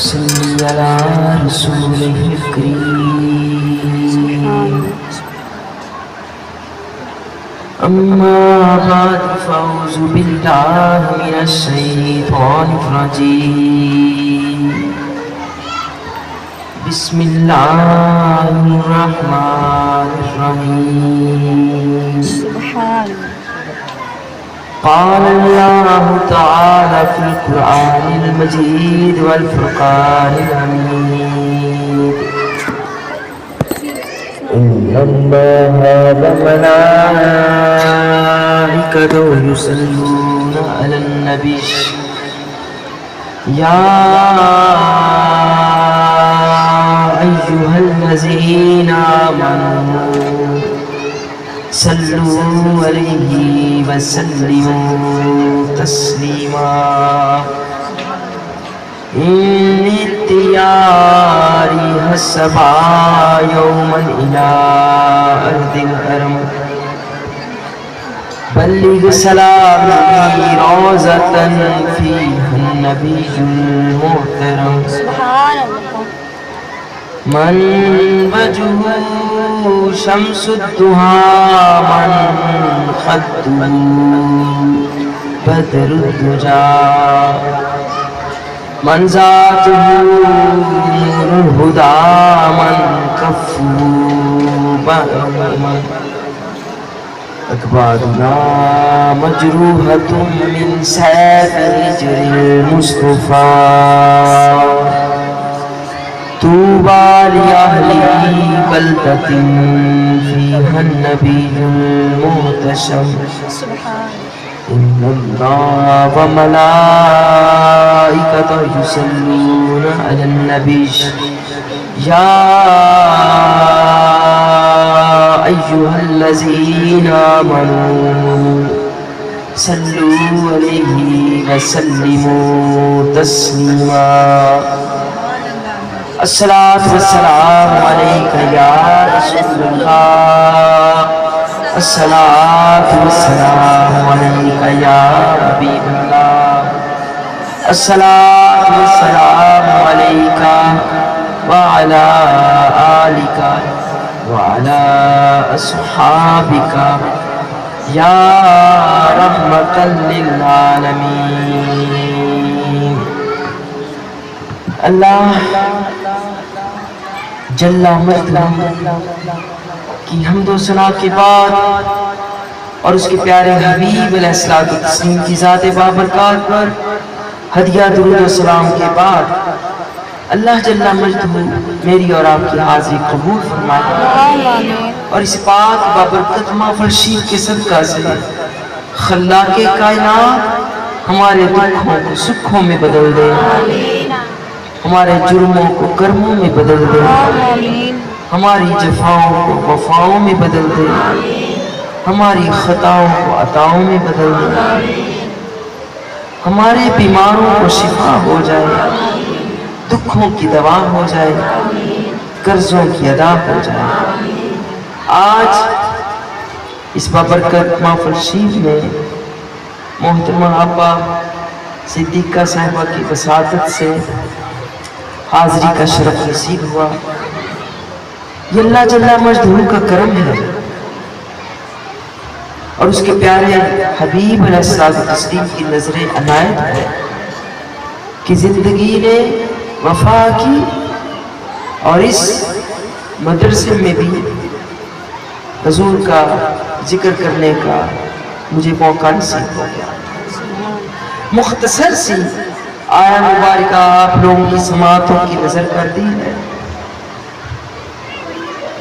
صلی علی رسول الکریم اما بعد فاعوذ باللہ من الشیطان الرجیم بسم اللہ الرحمن الرحیم قال الله تعالى في القرآن المجيد والفرقان الحميد إن الله وملائكته يصلون على النبي يا أيها الذين آمنوا صلوا علیہ وسلموا تسلیما انتیاری حسبا یوما الى ارض الحرم بلغ سلامی روزتا فیہا النبی المحترم من وجهه شمس الضحى من خده بدر الدجى من ذاته نور الهدى من كفه بهر أكبادنا مجروحة من سيف هجر المصطفى طوبى لأهل بلدة فيها النبي المهتشم إن الله وملائكته يصلون على النبي يا أيها الذين آمنوا صلوا عليه وسلموا تسليما الصلاة والسلام عليك يا رسول الله الصلاة والسلام عليك يا حبيب الله الصلاة والسلام عليك وعلى آلك وعلى أصحابك يا رحمة للعالمين اللہ جل مجدہ کی حمد و ثنا کے بعد اور اس کے پیارے حبیب علیہ الصلوۃ والتسلیم کی ذات بابرکات پر ہدیہ درود و سلام کے بعد اللہ جل مجدہ میری اور آپ کی حاضری قبول فرمائے اور اس پاک بابرکت محفل شریف کے صدقہ سے خلاق کائنات ہمارے دکھوں کو سکھوں میں بدل دے، ہمارے جرموں کو کرموں میں بدل دے، ہماری جفاؤں کو وفاؤں میں بدل دے، ہماری خطاؤں کو عطاؤں میں بدل دے، ہمارے بیماروں کو شفا ہو جائے، دکھوں کی دوا ہو جائے، قرضوں کی ادا ہو جائے۔ آج اس بابرکت محفل شریف میں محترمہ آپا صدیقہ صاحبہ کی وساطت سے حاضری کا شرف نصیب ہوا۔ یہ اللہ جل مجدہ کا کرم ہے اور اس کے پیارے حبیب علیہ السلام کی نظر عنایت ہے کہ زندگی نے وفا کی اور اس مدرسے میں بھی حضور کا ذکر کرنے کا مجھے موقع نصیب ہو گیا۔ مختصر سی آیا مبارکہ آپ لوگوں کی سماعتوں کی نظر کر دی ہے،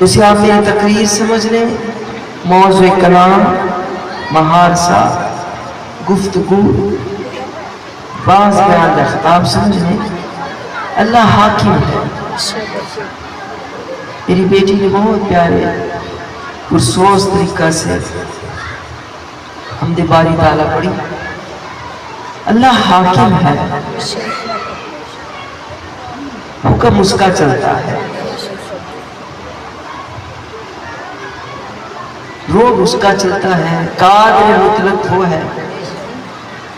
اسے آپ میری تقریر سمجھ لیں، موضوع کلام، محارسہ، گفتگو، بعض بیان کا خطاب سمجھ لیں۔ اللہ حاکم ہے۔ میری بیٹی نے بہت پیارے پرسوز طریقہ سے حمد باری تعالیٰ پڑھی۔ اللہ حاکم ہے، حکم اس کا چلتا ہے، روب اس کا چلتا ہے، قادر مطلق وہ ہے،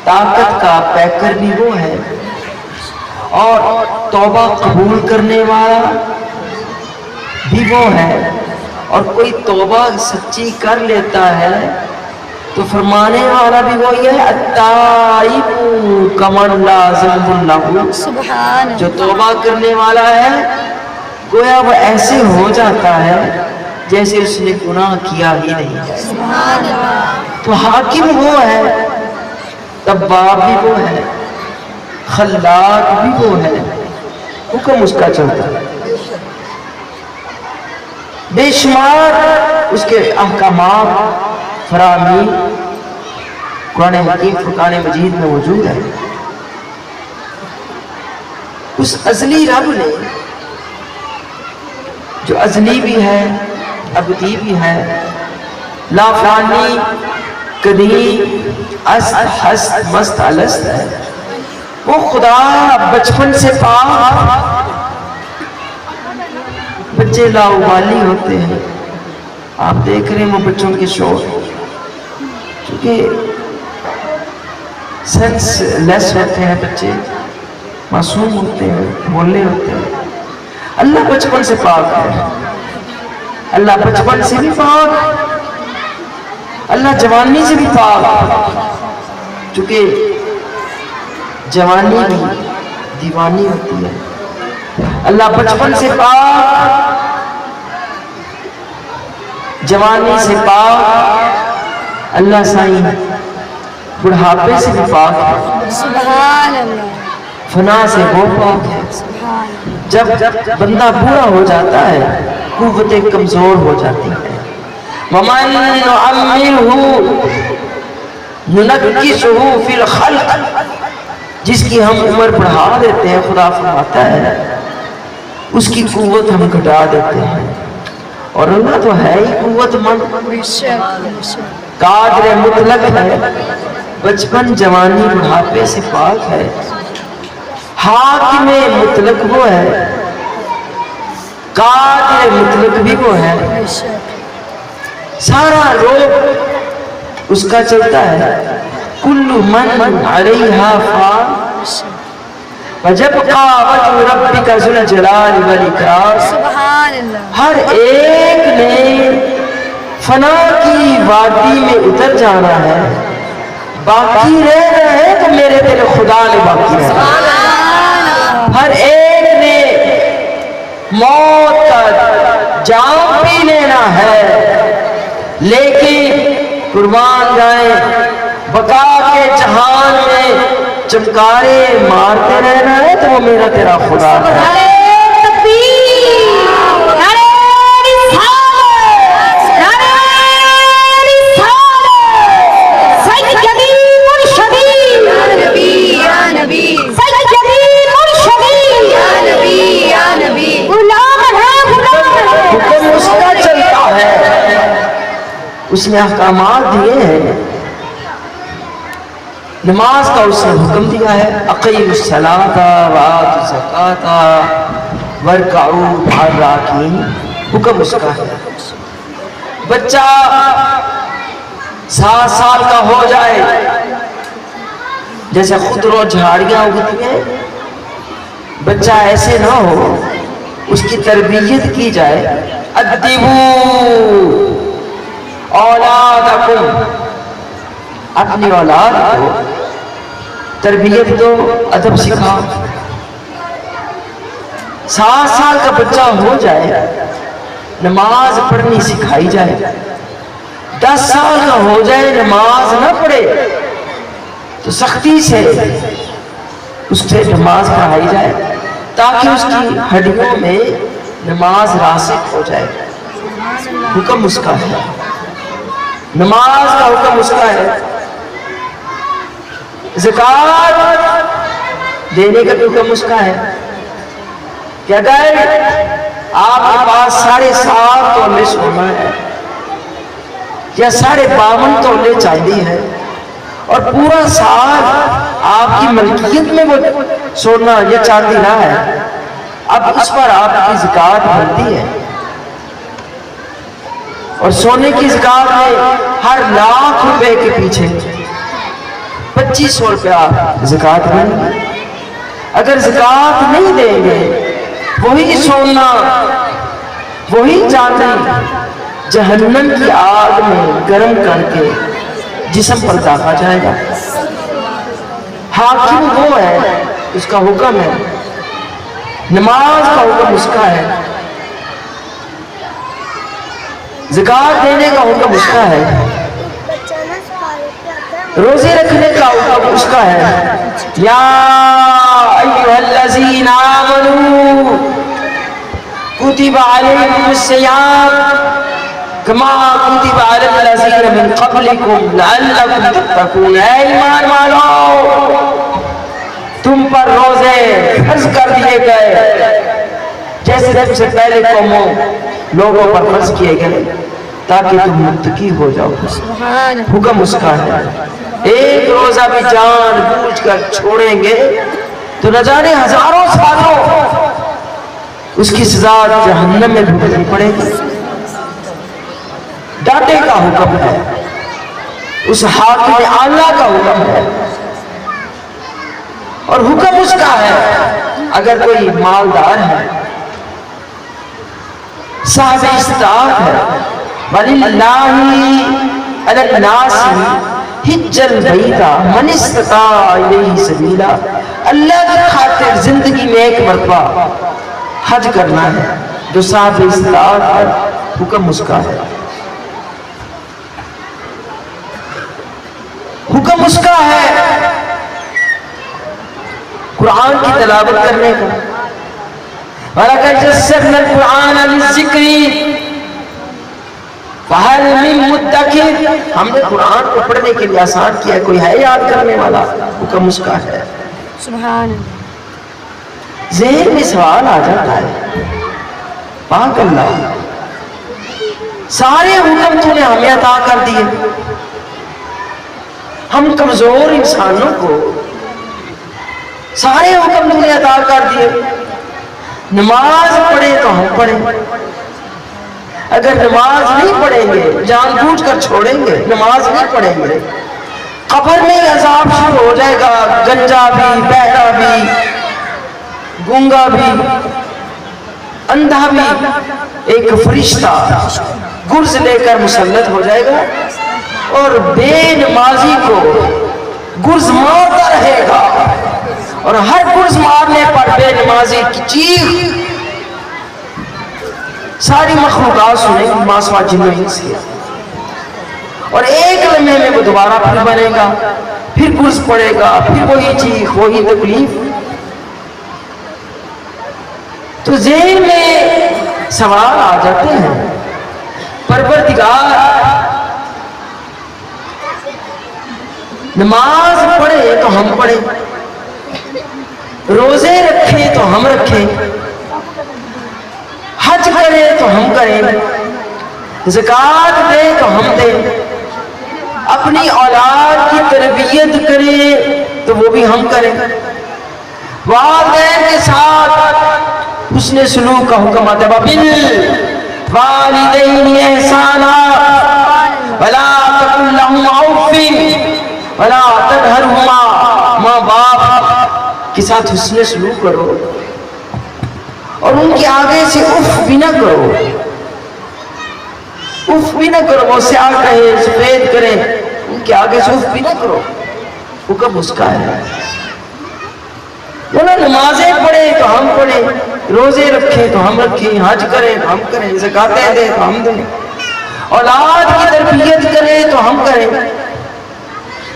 طاقت کا پیکر بھی وہ ہے، اور توبہ قبول کرنے والا بھی وہ ہے، اور کوئی توبہ سچی کر لیتا ہے تو فرمانے والا بھی وہی ہے، التائب کمن لا ذنب لہ، سبحان جو توبہ کرنے والا ہے گویا وہ ایسے ہو جاتا ہے جیسے اس نے گناہ کیا ہی نہیں۔ سبحان اللہ، تو حاکم وہ ہے، تواب بھی وہ ہے، خلاق بھی وہ ہے، حکم اس کا چلتا ہے، بے شمار اس کے احکامات فراہمی قرآن حکیم فرقان مجید میں موجود ہے۔ اس ازلی رب نے جو ازلی بھی ہے، ابدی بھی ہے، لا فانی، قدیم، است، ہست، مست، الست ہے، وہ خدا بچپن سے پاک، بچے لاوالی ہوتے ہیں، آپ دیکھ رہے ہیں وہ بچوں کے شور، کیونکہ سینس لیس ہوتے ہیں بچے، معصوم ہوتے ہیں، بولنے ہوتے ہیں۔ اللہ بچپن سے پاک ہے، اللہ بچپن سے بھی پاک، اللہ جوانی سے بھی پاک، چونکہ جوانی بھی دیوانی ہوتی ہے۔ اللہ بچپن سے پاک، جوانی سے پاک، اللہ سائیں بڑھاپے سے بھی پاک ہے، سبحان اللہ، فنا سے وہ پاک ہے۔ سبحان اللہ، جب بندہ بوڑھا ہو جاتا ہے قوتیں کمزور ہو جاتی ہیں۔ وَمَن نُعَمِّرْهُ نُنَكِّسُهُ فِي الْخَلْقِ، جس کی ہم عمر بڑھا دیتے ہیں، خدا فرماتا ہے اس کی قوت ہم گھٹا دیتے ہیں، اور اللہ تو ہے ہی قوت مند، بے شک، بے شک، قادر مطلق ہے، بچپن جوانی بڑھاپے سے پاک ہے، حاکم مطلق وہ ہے، قادر مطلق بھی وہ ہے، بے شک، سارا روح اس کا چلتا ہے، کل من علیہا فان بے شک، وَيَبْقَى وَجْهُ رَبِّكَ ذُو الْجَلَالِ وَالْإِكْرَامِ، سبحان اللہ، ہر ایک نے فنا کی وادی میں اتر جانا ہے، باقی رہنا ہے تو میرے تیرے خدا نے باقی رہنا ہے۔ ہر ایک نے موت کا جام پی لینا ہے، لیکن قربان جائیں بقا کے جہان میں چمکارے مارتے رہنا ہے تو وہ میرا تیرا خدا ہے۔ نعرہ تکبیر، نعرہ رسالت، نعرہ رسالت، سیدی مرشدی، یا نبی، یا نبی، سیدی مرشدی، یا نبی، یا نبی، غلام ہے، غلام ہے، حکم اس کا چلتا ہے، اس نے احکامات دیے ہیں، نماز کا اس نے حکم دیا ہے، اقیموا الصلاۃ وآتوا الزکاۃ وارکعوا مع الراکعین، حکم اس کا ہے۔ بچہ 7 سال کا ہو جائے، جیسے خضر و جھاڑیاں اگتی ہیں، بچہ ایسے نہ ہو، اس کی تربیت کی جائے، ادبوا اولادکم، اپنی اولاد کو تربیت دو، ادب سکھاؤ۔ 7 سال کا بچہ ہو جائے، نماز پڑھنی سکھائی جائے، 10 سال کا ہو جائے نماز نہ پڑھے تو سختی سے اس سے نماز پڑھائی جائے تاکہ اس کی ہڈیوں میں نماز راسخ ہو جائے۔ حکم اس کا ہے، نماز کا حکم اس کا ہے، زکوٰۃ دینے کا حکم اس کا ہے کہ اگر آپ کے پاس 7.5 تولے سونا ہے یا 52.5 تولے چاندی ہے اور پورا سال آپ کی ملکیت میں وہ سونا یا چاندی نہ ہے، اب اس پر آپ کی زکوٰۃ بنتی ہے، اور سونے کی زکوٰۃ میں ہر لاکھ روپے کے پیچھے 2500 روپیہ زکوٰۃ بنے گی۔ اگر زکوٰۃ نہیں دیں گے وہی سونا وہی چاندی جہنم کی آگ میں گرم کر کے جسم پر داغا جائے گا۔ حاکم وہ ہے، اس کا حکم ہے، نماز کا حکم اس کا ہے، زکوٰۃ دینے کا حکم اس کا ہے، روزے رکھنے کا حکم اس کا ہے۔ یا ایھا الذین آمنوا کتب علیکم الصیام کما کتب علی الذین من قبلکم لعلکم تتقون۔ اے ایمان والو، تم پر روزے فرض کر دیے گئے جیسے تم سے پہلے قوموں لوگوں پر فرض کیے گئے تاکہ تم متقی ہو جاؤ۔ حکم اس کا ہے۔ ایک روزہ بھی جان بوجھ کر چھوڑیں گے تو نہ جانے ہزاروں سالوں اس کی سزا جہنم میں بھگتنی پڑے گی۔ ڈانٹے کا حکم ہے، اس حاکم اعلیٰ کا حکم ہے، اور حکم اس کا ہے اگر کوئی مالدار ہے، صاحب استطاعت ہے، وَلِلَّهِ عَلَى النَّاسِ حِجَّ الْبَيْتِ مَنِ اسْتَطَاعَ إِلَيْهِ سَبِيلًا۔ اللہ کی خاطر زندگی میں ایک مرتبہ حج کرنا ہے جو صاحب استطاعت ہے، حکم اس کا ہے، حکم اس کا ہے قرآن کی تلاوت کرنے کا۔ وَلَقَدْ يَسَّرْنَا الْقُرْآنَ لِلذِّكْرِ فَهَلْ مِن مُدَّكِرٍ۔ ہم نے قرآن کو پڑھنے کے لیے آسان کیا ہے، کوئی ہے یاد کرنے والا؟ حکم اس کا ہے۔ سبحان ذہن میں سوال آ جاتا ہے، پاک اللہ سارے حکم تو نے ہمیں عطا کر دیے، ہم کمزور انسانوں کو سارے حکم تو نے عطا کر دیے، نماز پڑھے تو ہم پڑھیں، اگر نماز نہیں پڑھیں گے جان بوجھ کر چھوڑیں گے، نماز نہیں پڑھیں گے، قبر میں عذاب شروع ہو جائے گا، گنجا بھی، بہرا بھی، گونگا بھی، اندھا بھی، ایک فرشتہ گرز لے کر مسلط ہو جائے گا اور بے نمازی کو گرز مارتا رہے گا، اور ہر گرز مارنے پر بے نمازی کی چیخ ساری مخلوقات سنیں گی، ما سوا جن و انس کے، اور ایک لمحے میں وہ دوبارہ پھر بنے گا، پھر گرز پڑے گا، پھر وہی چیخ، وہی تکلیف۔ تو ذہن میں سوال آ جاتے ہیں، پروردگار نماز پڑھے تو ہم پڑھیں، روزے رکھیں تو ہم رکھیں، حج کریں تو ہم کریں، زکوٰۃ دیں تو ہم دیں، اپنی اولاد کی تربیت کریں تو وہ بھی ہم کریں، والدین کے ساتھ حسن سلوک کا حکم آتا ہے، وَبِالْوَالِدَيْنِ إِحْسَانًا وَلَا تَقُل لَّهُمَا أُفٍّ وَلَا تَنْهَرْهُمَا۔ ماں باپ کے ساتھ حسن سلوک کرو اور ان کے آگے سے اف بھی نہ کرو، اف بھی نہ کرو، وہ سیاہ کہے سفید کرے، ان کے آگے سے اف بھی نہ کرو، حکم اس کا ہے۔ بولا نمازیں پڑھیں تو ہم پڑھیں، روزے رکھیں تو ہم رکھیں، حج کریں تو ہم کریں، زکاتیں دیں تو ہم دیں، اولاد کی تربیت کریں تو ہم کریں،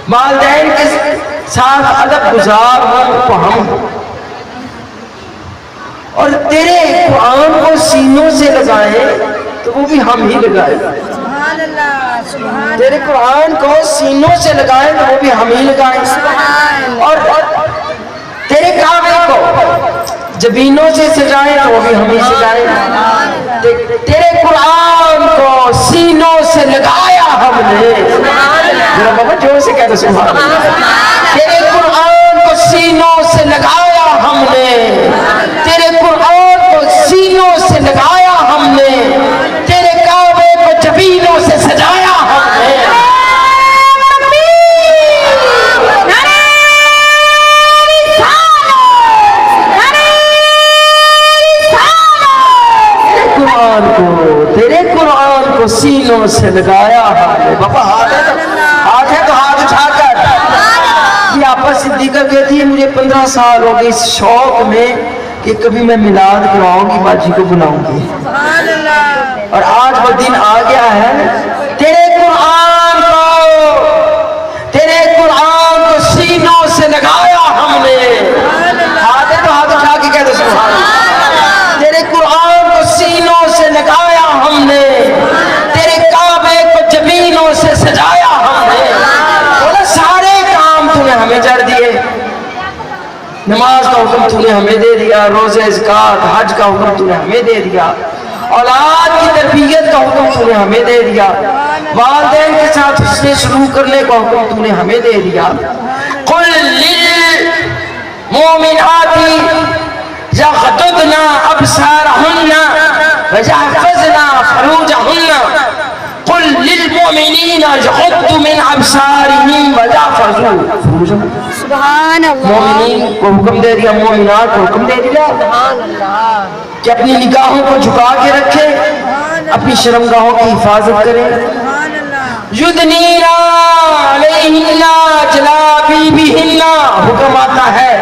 والدین کے ساتھ ادب گزار ہوں تو ہم ہوں، اور تیرے قرآن کو سینوں سے لگائیں تو وہ بھی ہم ہی لگائیں، تیرے قرآن کو سینوں سے لگائیں تو وہ بھی ہم ہی لگائیں، اور تیرے کعبے کو جبینوں سے سجائیں تو وہ بھی ہم ہی سجائیں، تیرے قرآن کو سینوں سے لگایا ہم نے، میرا بابا جو سے کہتا سبحان اللہ، تیرے قرآن کو سینوں سے لگایا ہم نے، تیرے قرآن کو سینوں سے لگایا ہم نے، تیرے کعبے کو جبینوں سے سجایا ہم نے۔ کو سینوں سے لگایا ہے بابا ہاتھ ہے تو ہاتھ اٹھا کر یہ آپا صدیقہ کہتی ہے مجھے 15 سال ہو گئے اس شوق میں کہ کبھی میں میلاد کرواؤں گی باجی کو بلاؤں گی اور آج وہ دن آ گیا ہے تیرے قرآن کو سینوں سے لگایا ہم نے ہاتھ ہے تو ہاتھ اٹھا کے کہتے سبحان اللہ تیرے قرآن کو سینوں سے لگایا ہم نے تیرے کعبے کو جبینوں سے سجایا ہم نے بولا سارے کام تو نے ہمیں جڑ دیے نماز کا حکم تو نے ہمیں دے دیا روزے زکات حج کا حکم تو نے ہمیں دے دیا اولاد کی تربیت کا حکم تو نے ہمیں دے دیا والدین کے ساتھ حسن سلوک کرنے کا حکم تو نے ہمیں دے دیا قل للمؤمنات یغضضن ابصارهن ويحفظن فروجهن قل للمؤمنین یغضوا من ابصارهم ويحفظوا فروجهم سبحان اللہ مومنین کو حکم دے دیا مومنات کو حکم دے دیا کہ اپنی نگاہوں کو جھکا کے رکھے اپنی شرمگاہوں کی حفاظت کرے یدنین علیہن جلابیبہن حکم آتا ہے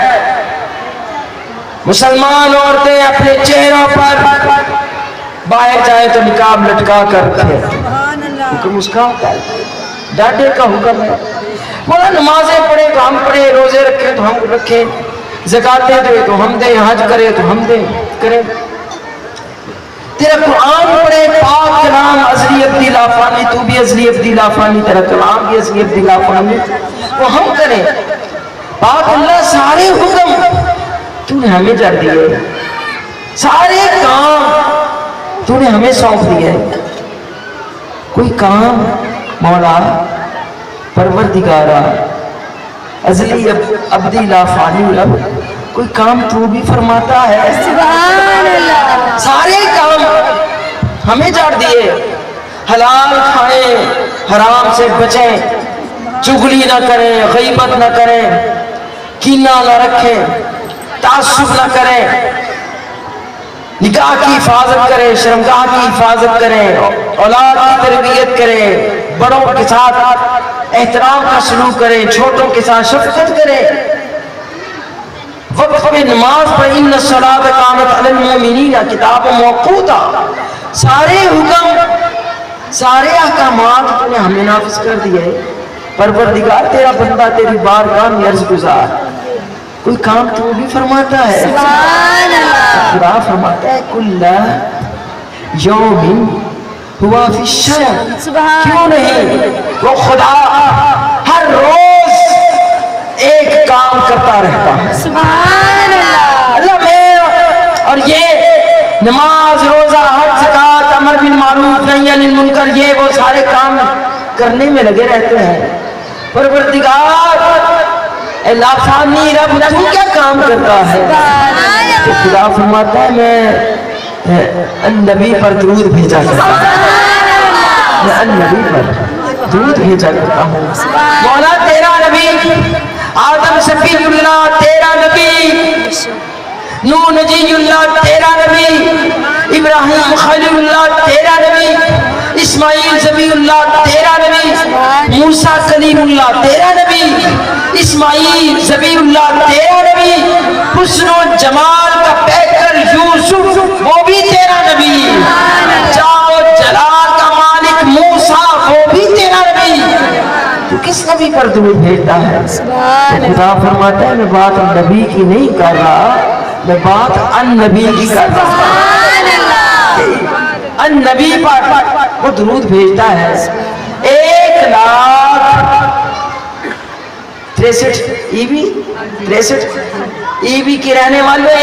مسلمان عورتیں اپنے چہروں پر باہر جائیں تو نقاب لٹکا کر رکھے حکم اس کا ہوتا ہے ڈاٹے کا حکم ہے بولا نمازیں پڑھے تو ہم پڑھے روزے رکھے تو ہم رکھیں زکاتیں دے تو ہم دیں حج کرے تو ہم دیں کریں تیرا قرآن پڑھے پاک کلام ازلی ابدی لا فانی تو بھی ازلی ابدی لا فانی تیرا کلام بھی ازلی ابدی لا فانی وہ ہم کریں پاک اللہ سارے حکم تو نے ہمیں جڑ دیے سارے کام تو نے ہمیں سونپ دیے کوئی کام مولا پروردگارہ ازلی ابدی لا فانی رب کوئی کام تو بھی فرماتا ہے سبحان اللہ سارے کام ہمیں جاڑ دیے حلال کھائیں حرام سے بچیں چغلی نہ کریں غیبت نہ کریں کینہ نہ رکھیں تعصب نہ کریں نکاح کی حفاظت کریں شرمگاہ کی حفاظت کریں اولاد کی تربیت کریں بڑوں کے ساتھ احترام کا سلوک کریں چھوٹوں کے ساتھ شفقت کریں وقت میں نماز پر ان الصلاۃ کانت علی المؤمنین کتاب موقوتا سارے حکم سارے احکامات تو نے ہمیں نافذ کر دیے پروردگار تیرا بندہ تیری بارگاہ میں عرض گزار کوئی کام تو بھی فرماتا ہے سبحان اللہ خدا فرماتا ہے کل یوم ہوا فی الشرع سبحان کیوں نہیں وہ خدا ہر روز ایک کام کرتا رہتا ہے سبحان اللہ اللہ میں اور یہ نماز روزہ حج زکات امر بالمعروف نہی عن المنکر یہ وہ سارے کام کرنے میں لگے رہتے ہیں پروردگار اے لافانی رب تو کیا کام کرتا ہے تو خدا فرماتا ہے میں النبی پر درود بھیجا کرتا ہوں میں النبی پر درود بھیجا کرتا ہوں مولا تیرا نبی آدم صفی اللہ تیرا نبی نوح نجی اللہ تیرا نبی ابراہیم خلیل اللہ تیرا نبی اسماعیل ذبی اللہ تیرا نبی موسیٰ کلیم اللہ تیرا نبی اسماعیل ذبی اللہ تیرا نبی حسن و جمال کا پیکر یوسف وہ بھی تیرا نبی جاؤ جلال کا مالک موسیٰ وہ بھی تیرا نبی تو کس نبی پر درود بھیجتا ہے خدا فرماتا ہے میں بات نبی کی نہیں کر رہا میں بات ان نبی کی کر رہا ہوں ان نبی پر وہ درود بھیجتا ہے 1,63 ای بی کے رہنے والے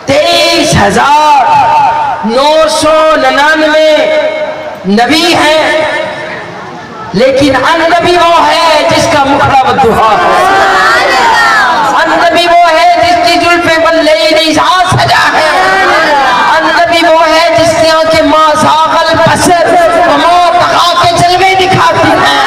1,23,999 نبی ہیں لیکن ان نبی وہ ہے جس کا مکھڑا بدوہا ہے النبی وہ ہے جس کی زلفیں واللیل اذا سجا ہے النبی وہ ہے جس کی آنکھیں ما زاغ البصر وما طغى کے جلوے دکھاتی ہیں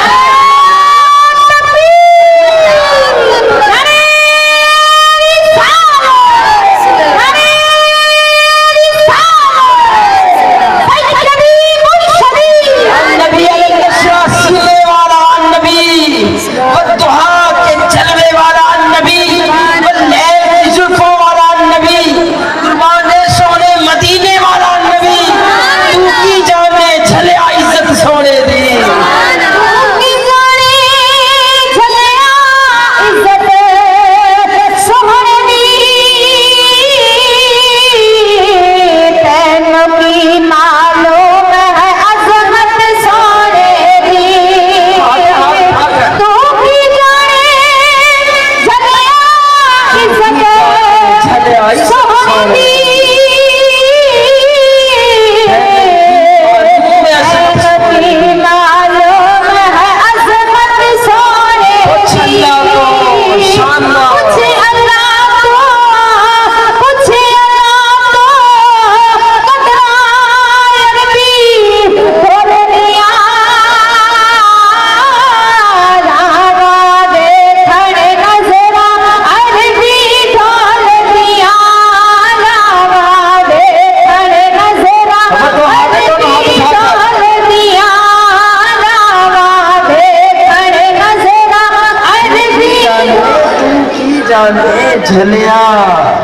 جھلیا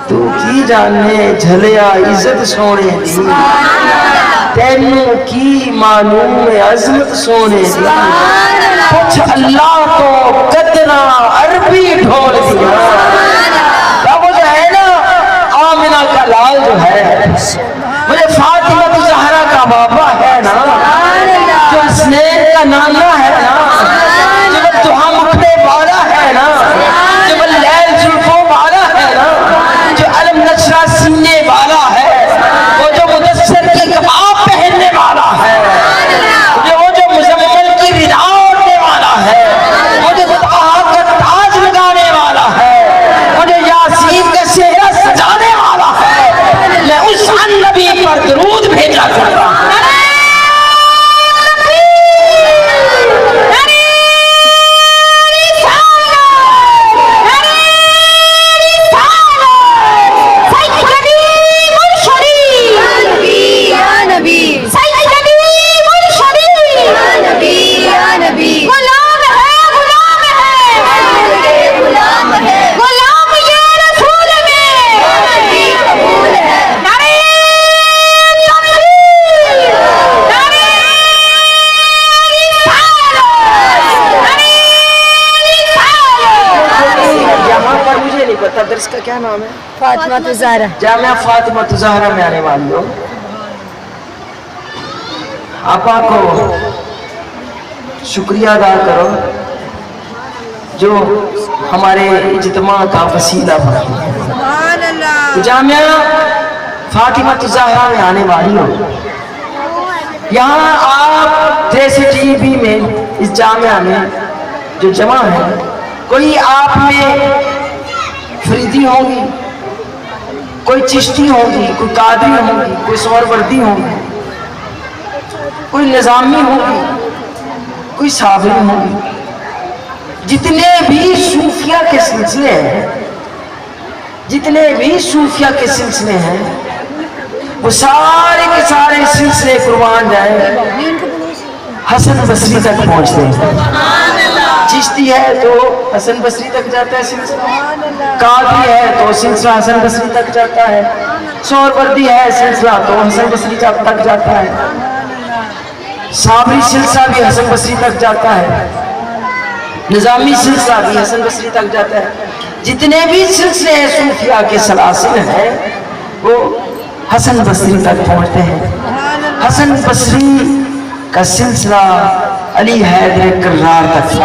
تو کی جانے جھلیا عزت سونے دی تینوں کی معلوم عظمت سونے دی کچھ اللہ کو قدرہ عربی ڈھول دیا وہ جو ہے نا آمنہ کا لال جو ہے مجھے فاطمہ زہرا کا بابا ہے نا جو حسنین کا نانا ہے نا جو دعا مکتے والا ہے نا جو لیل زلفوں والا ہے نا جو علم نشرہ سینے والا ہے وہ جو مدثر کی کباب پہننے والا ہے وہ جو مزمل کی رضا اوڑھنے والا ہے وہ جو طہا کا تاج لگانے والا ہے وہ جو یاسین کا چہرہ سجانے والا ہے میں اس نبی پر درود بھیجا کرتا ہوں درس کا کیا نام ہے؟ فاطمہ زہرا جامعہ فاطمہ زہرا میں آنے والی ہو آپا کو شکریہ ادا کرو جو ہمارے اجتماع کا وسیلہ بنا تو جامعہ فاطمہ زہرا میں آنے والی ہو یہاں آپ 63 بھی میں اس جامعہ میں جو جمع ہے کوئی آپ میں فریدی ہوگی کوئی چشتی ہوگی کوئی قادری ہوگی کوئی سہروردی ہوگی کوئی نظامی ہوگی کوئی صابری ہوگی جتنے بھی صوفیہ کے سلسلے ہیں جتنے بھی صوفیہ کے سلسلے ہیں وہ سارے کے سارے سلسلے قربان جائیں حسن بصری تک پہنچتے ہیں چشتی ہے تو حسن بصری تک جاتا ہے سلسلہ قادری ہے تو سلسلہ حسن بصری تک جاتا ہے سہروردی ہے سلسلہ تو حسن بصری تک جاتا ہے صابری سلسلہ بھی حسن بصری تک جاتا ہے نظامی سلسلہ بھی حسن بصری تک جاتا ہے جتنے بھی سلسلے ہیں صوفیہ کے سلاسل ہیں وہ حسن بصری تک پہنچتے ہیں حسن بصری کا سلسلہ علی حیدر کرار تک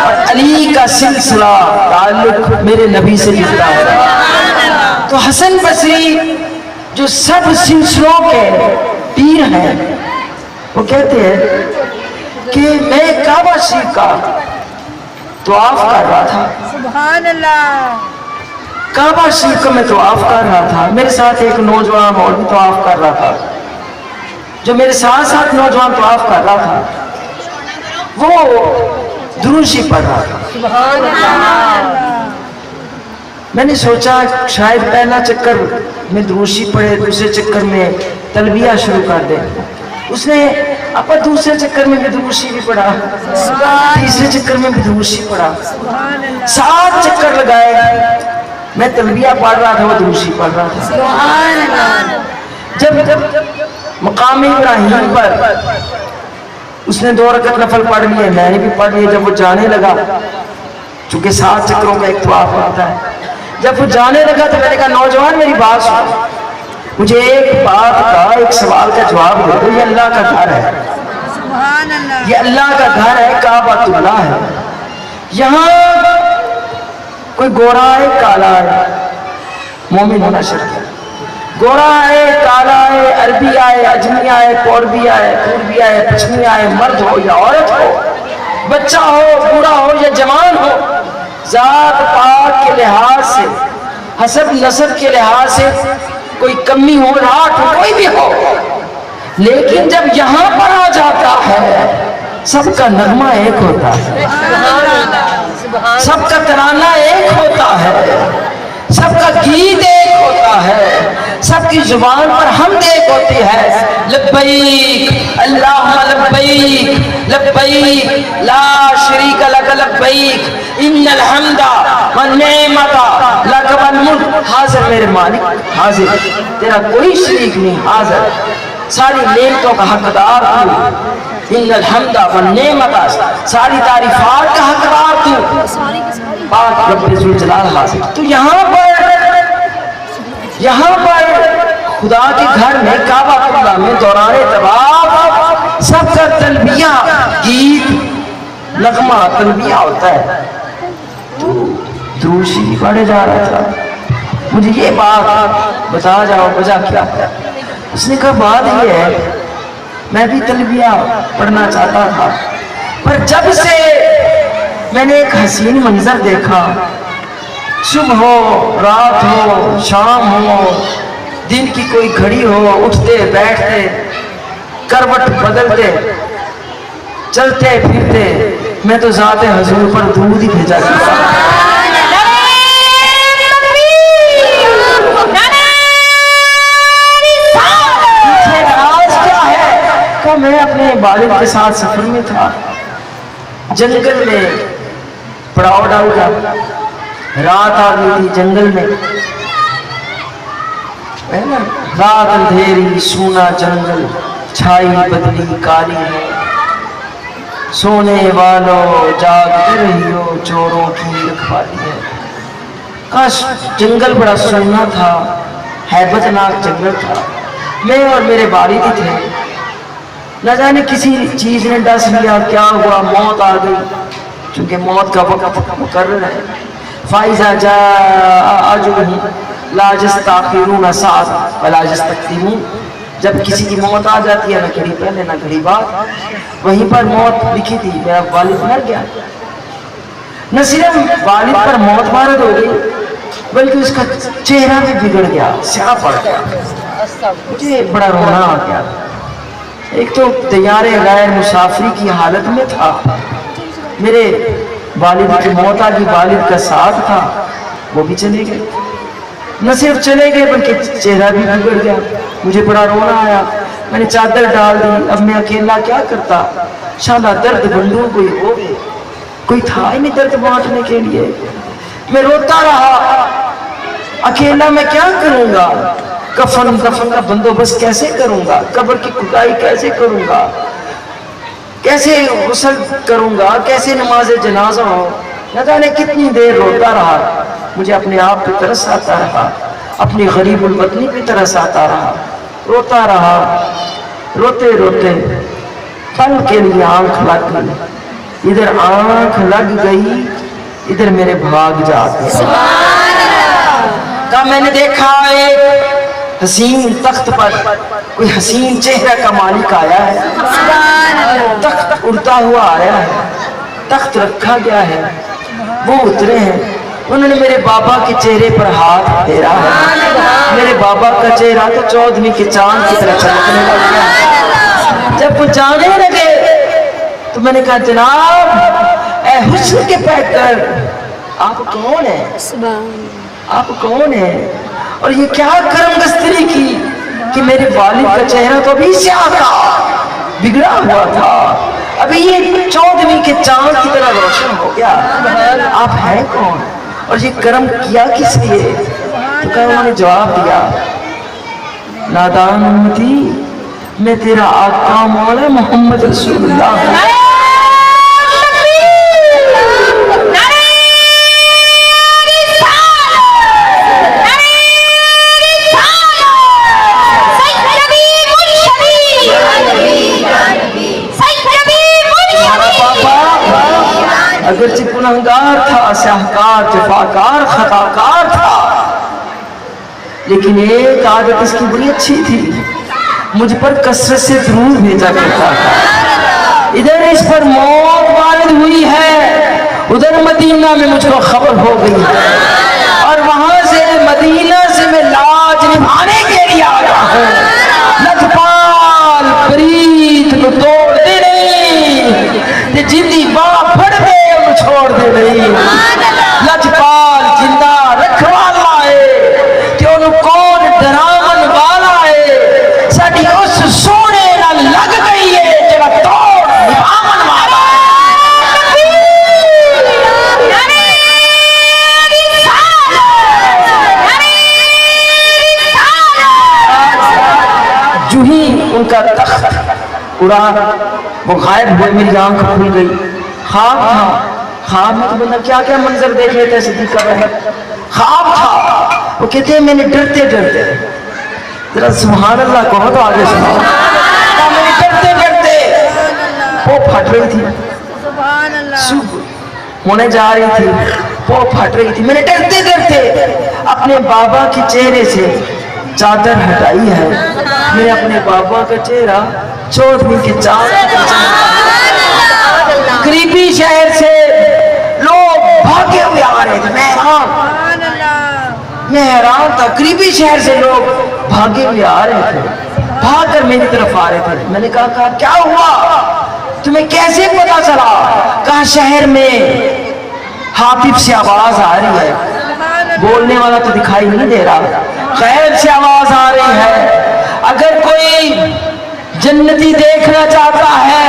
اور علی کا سلسلہ تعلق میرے نبی سے جڑتا ہے تو حسن بصری جو سب سلسلوں کے پیر ہیں وہ کہتے ہیں کہ میں کعبہ شریف کا طواف کر رہا تھا سبحان اللہ کعبہ شریف کا میں طواف کر رہا تھا میرے ساتھ ایک نوجوان اور بھی طواف کر رہا تھا جو میرے ساتھ نوجوان طواف کر رہا تھا وہ درود شریف پڑھ رہا تھا سبحان اللہ میں نے سوچا شاید پہلا چکر میں درود شریف پڑھے دوسرے چکر میں تلبیہ شروع کر دے اس نے اپا دوسرے چکر میں بھی درود شریف پڑھا تیسرے چکر میں بھی درود شریف پڑھا 7 چکر لگائے میں تلبیہ پڑھ رہا تھا وہ درود شریف پڑھ رہا تھا سبحان اللہ جب مقام ابراہیم پر اس نے 2 رکعت نفل پڑھ لیے میں نے بھی پڑھ لیے جب وہ جانے لگا چونکہ 7 چکروں کا ایک طواف ہوتا ہے جب وہ جانے لگا تو میں نے کہا نوجوان میری بات سن مجھے ایک بات کا ایک سوال کا جواب دے دو یہ اللہ کا گھر ہے سبحان اللہ یہ اللہ کا گھر ہے کعبہ اللہ ہے یہاں کوئی گورا ہے کالا ہے مومن ہونا شرط ہے گورا ہے کالا ہے عربی آئے اجمی آئے پوربی آئے پوربی آئے پچھمی آئے مرد ہو یا عورت ہو بچہ ہو بوڑھا ہو یا جوان ہو ذات پاک کے لحاظ سے حسب نسب کے لحاظ سے کوئی کمی ہو راٹھ ہو کوئی بھی ہو لیکن جب یہاں پر آ جاتا ہے سب کا نغمہ ایک ہوتا ہے سب کا ترانہ ایک ہوتا ہے سب کا گیت ایک ہوتا ہے سب سب کی زبان پر حمد ایک ہوتی ہے، لبیک اللہم لبیک لبیک لا شریک لک لبیک ان الحمد والنعمت لک والملک۔ حاضر میرے مالک حاضر، تیرا کوئی شریک نہیں، حاضر ساری نعمتوں کا حقدار تو، ان الحمد والنعمت ساری تعریفات کا حقدار تو، پاک رب ذوالجلال حاضر۔ تو یہاں پر خدا کے گھر میں کعبہ اللہ میں دوران طواف سب کا تلبیہ گیت نغمہ تلبیہ ہوتا ہے، تو درود شریف پڑھے جا رہا تھا۔ مجھے یہ بات بتا جاؤ وجہ کیا ہے؟ اس نے کہا بات یہ ہے میں بھی تلبیہ پڑھنا چاہتا تھا، پر جب سے میں نے ایک حسین منظر دیکھا، صبح ہو رات ہو شام ہو دن کی کوئی گھڑی ہو، اٹھتے بیٹھتے کروٹ بدلتے چلتے پھرتے میں تو ذات حضور پر درود ہی بھیجا کرتا تھا۔ میں اپنے والد کے ساتھ سفر میں تھا، جنگل میں پڑاؤ ڈال کر رات آ گئی تھی، جنگل میں رات اندھیری سونا جنگل، چھائی بدلی کالی ہے، سونے والوں جاگتے رہی ہو چوروں کی رکھوالی ہے۔ کاش جنگل بڑا سونا تھا، ہیبت ناک جنگل تھا، میں اور میرے والد تھے، نہ جانے کسی چیز نے ڈس لیا، کیا ہوا، موت آ گئی، چونکہ موت کا وقت مقرر ہے۔ فائزہ جاء اجلهم لا یستأخرون ساعۃ ولا یستقدمون، جب کسی کی موت آ جاتی ہے نہ گھڑی پہلے نہ گھڑی بعد، وہیں پر موت لکھی تھی، میرا والد مر گیا۔ نہ صرف والد پر موت وارد ہو گئی بلکہ اس کا چہرہ بھی بگڑ گیا، سیاہ پڑ گیا، مجھے بڑا رونا آ گیا۔ ایک تو طیارے غیر مسافری کی حالت میں تھا، میرے والد کی موت آ گئی، والد کا ساتھ تھا وہ بھی چلے گئے، نہ صرف چلے گئے بلکہ چہرہ بھی بگڑ گیا، مجھے بڑا رونا آیا۔ میں نے چادر ڈال دی، اب میں اکیلا کیا کرتا، شالا درد بندوں کوئی تھا ہی نہیں درد بانٹنے کے لیے۔ میں روتا رہا، اکیلا میں کیا کروں گا، کفن کا بندوبست کیسے کروں گا، قبر کی کھدائی کیسے کروں گا، کیسے غسل کروں گا، کیسے نماز جنازہ ہو، نہ جانے کتنی دیر روتا رہا۔ مجھے اپنے آپ پہ ترس آتا رہا، اپنی غریب الوطنی پہ ترس آتا رہا، روتا رہا، روتے روتے پل کے لیے آنکھ لگ گئی، ادھر آنکھ لگ گئی ادھر میرے بھاگ جاتے۔ کہا میں نے دیکھا ایک حسین تخت پر کوئی حسین چہرہ کا مالک آیا ہے، تخت اڑتا ہوا آیا ہے، تخت رکھا گیا ہے، وہ اترے ہیں، انہوں نے میرے بابا کے چہرے پر ہاتھ پھیرا ہے، میرے بابا کا چہرہ تو 14ویں کے چاند کی طرح چمکنے لگ گیا۔ جب وہ جانے لگے تو میں نے کہا جناب اے حسن کے پیکر، آپ کون ہیں، آپ کون ہیں، اور یہ کیا کرم گستری کی کہ میرے والد کا چہرہ تو ابھی سیاہ تھا، بگڑا ہوا تھا، ابھی یہ 14ویں کے چاند کی طرح روشن ہو گیا، آپ ہیں کون اور یہ کرم کیا کس لیے؟ تو کہا انہوں نے جواب دیا نادان امتی، میں تیرا آقا مولا محمد رسول اللہ ہوں۔ اگرچہ گنہگار تھا، سیاہکار، جفاکار، خطاکار تھا، لیکن ایک عادت اس کی بڑی اچھی تھی، مجھ پر کثرت سے درود بھیجا کرتا تھا۔ ادھر اس پر موت وارد ہوئی ہے، ادھر مدینہ میں مجھ کو خبر ہو گئی ہے، اور وہاں سے مدینہ سے میں لاج نبھانے کے لیے آیا ہوں۔ لجپال پریت کو توڑ دے نہیں، جندی باں پھڑ دے چھوڑ دے نہیں، لجپال زندہ رکھوالا ہے کہ انہوں کون ڈرامن اڑا، وہ غائب ہوئے، میری آنکھ کھل گئی، خواب تھا، خواب میں تو بندہ کیا کیا منظر دیکھ لیتا ہے صدیق کا بہن، خواب تھا، وہ کہتے ہیں میں نے ڈرتے ڈرتے، ذرا سبحان اللہ کہو تو آگے سناؤ، میں نے ڈرتے ڈرتے وہ پھٹ رہی تھی، صبح ہونے جا رہی تھی، وہ پھٹ رہی تھی، میں نے ڈرتے ڈرتے اپنے بابا کے چہرے سے چادر ہٹائی ہے، میں نے اپنے بابا کا چہرہ 14 کے چاند قریبی شہر سے لوگ بھاگے ہوئے آ رہے تھے، میں حیران تھا، قریبی شہر سے لوگ بھاگے ہوئے آ رہے تھے، بھاگ کر میری طرف آ رہے تھے، میں نے کہا کیا ہوا، تمہیں کیسے پتا چلا؟ کہا شہر میں حاطف سے آواز آ رہی ہے، بولنے والا تو دکھائی نہیں دے رہا، غیب سے آواز آ رہی ہے، اگر کوئی جنتی دیکھنا چاہتا ہے،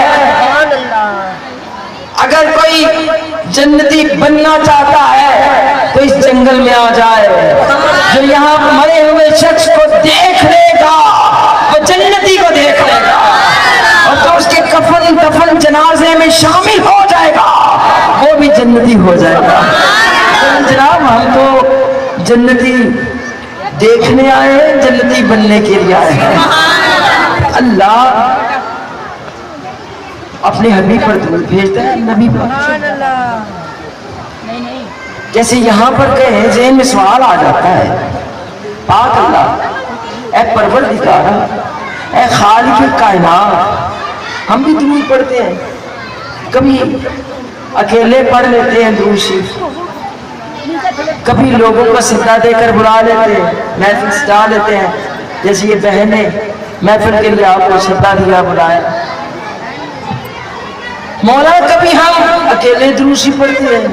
اگر کوئی جنتی بننا چاہتا ہے تو اس جنگل میں آ جائے، جو یہاں مرے ہوئے شخص کو دیکھ لے گا وہ جنتی کو دیکھ لے گا، اور جو اس کے کفن دفن جنازے میں شامل ہو جائے گا وہ بھی جنتی ہو جائے گا۔ جناب ہم تو جنتی دیکھنے آئے ہیں، جنتی بننے کے لیے آئے ہیں۔ اللہ اپنے حبیب پر درود بھیجتا ہے، نبی پر، جیسے یہاں پر کہیں ذہن میں سوال آ جاتا ہے، پاک اللہ، اے پروردگار، اے خالق کائنات، ہم بھی درود پڑھتے ہیں، کبھی اکیلے پڑھ لیتے ہیں درود شریف، کبھی لوگوں کو سجدہ دے کر بلا لیتے ہیں، محفل سجا لیتے ہیں، جیسے یہ بہنیں محفل کے لیے آپ کو سجدہ دیا بلایا، مولا کبھی ہم اکیلے درود شریف پڑھتے ہیں،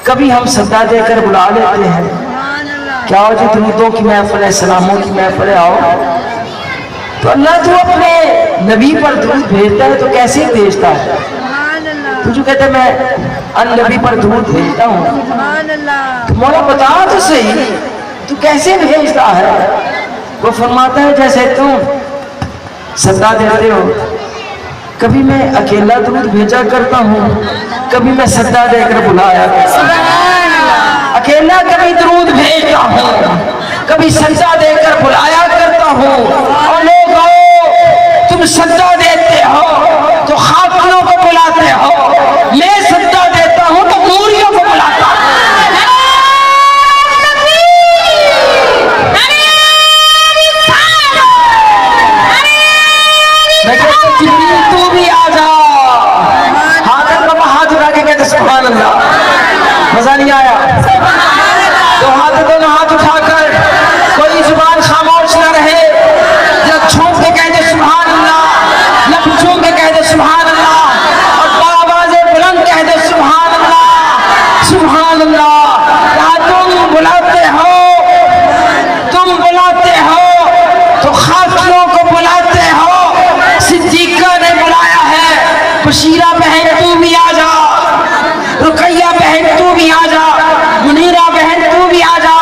کبھی ہم سجدہ دے کر بلا لیتے ہیں، کیا ہو جو درودوں کی محفل ہے، سلاموں کی محفل ہے، آؤ تو اللہ تو اپنے نبی پر درود بھیجتا ہے تو کیسے بھیجتا ہے؟ تو جو کہتے ہیں میں ان نبی پر درود بھیجتا ہوں، تو مولا بتا تو صحیح تو کیسے بھیجتا ہے؟ وہ فرماتا ہے جیسے تم سجدہ دیتے ہو، کبھی میں اکیلا درود بھیجا کرتا ہوں، کبھی میں سجدہ دے کر بلایا کرتا ہوں، اکیلا کبھی درود بھیجتا ہوں، کبھی سجدہ دے کر بلایا کرتا ہوں، اور لوگوں تم سجدہ دیتے ہو تو خاکیوں کو بلاتے ہو، میں سجدہ دیتا ہوں تو نوریوں کو بلاتا ہوں۔ میں کہتا ہوں جبریل تو بھی آ جا، ہاتھ اٹھا کے کہتے سبحان اللہ، مزہ نہیں آیا؟ تو دونوں ہاتھ اٹھا کر کوئی زبان خاموش نہ رہے، جب چھوپ کے کہتے سبحان اللہ، لب چھوپ کے کہتے سبحان اللہ، اور آواز بلند کہتے سبحان اللہ، سبحان اللہ۔ کہا تم بلاتے ہو تو خاکیوں کو بلاتے ہو، صدیقہ نے بلایا ہے، بشیرہ بہن تو بھی آ جا، رقیہ بہن تو بھی آ جا، منیرہ بہن تو بھی آ جا،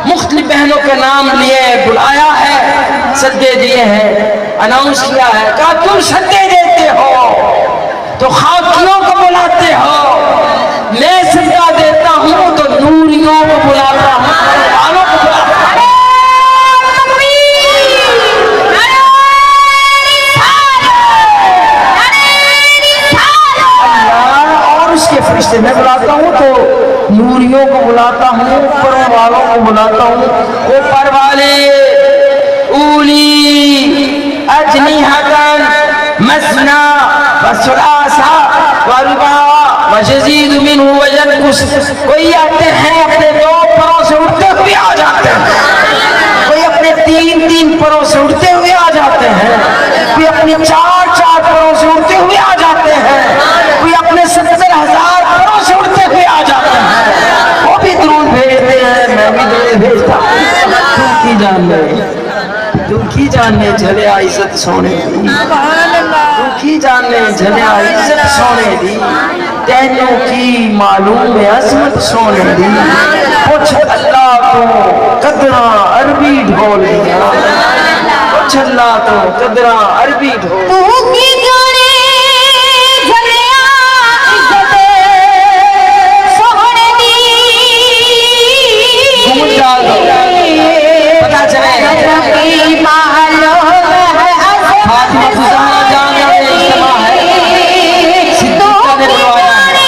مختلف بہنوں کے نام لیے بلایا ہے، سدے دیے ہیں، اناؤنس کیا ہے، کہا تم سدے دیتے ہو تو خاکیوں کو بلاتے ہو، میں سجدہ دیتا ہوں تو نوریوں کو بلاتا ہوں، والوں کو بلاتا ہوں۔ اس کے فرشتے میں بلاتا ہوں تو نوریوں کو بلاتا ہوں، پروں والوں کو بلاتا ہوں، وہ پر والے اولی اجنحۃ مثنی وثلاث ورباع ویزید منہ وینقص، کوئی آتے ہیں اپنے 2 پروں سے اٹھتے ہوئے آ جاتے ہیں، کوئی اپنے 3 پروں سے اٹھتے ہوئے آ جاتے ہیں، کوئی اپنی 4 پروں سے اٹھتے ہوئے آ جاتے ہیں، کوئی اپنے 70,000 پروں سے اٹھتے ہوئے آ جاتے ہیں، وہ بھی درود بھیجتے ہیں، میں بھی درود بھیجتا ہوں۔ تو کی جاننے جھلیا عزت سونے دی، تو کی جاننے جھلیا عزت سونے دی، تینوں کی معلوم عظمت سونے دی، پوچھ اللہ کو قدرہ عربی ڈھول دیا، چھلا تو قدرہ عربی ڈھو تو کی جانے جلیا عزت سوہنے دی گھومت ڈال دو پتا چلے فاطمہ زہرا جان کا اجتماع ہے صدیقہ نے بلوایا ہے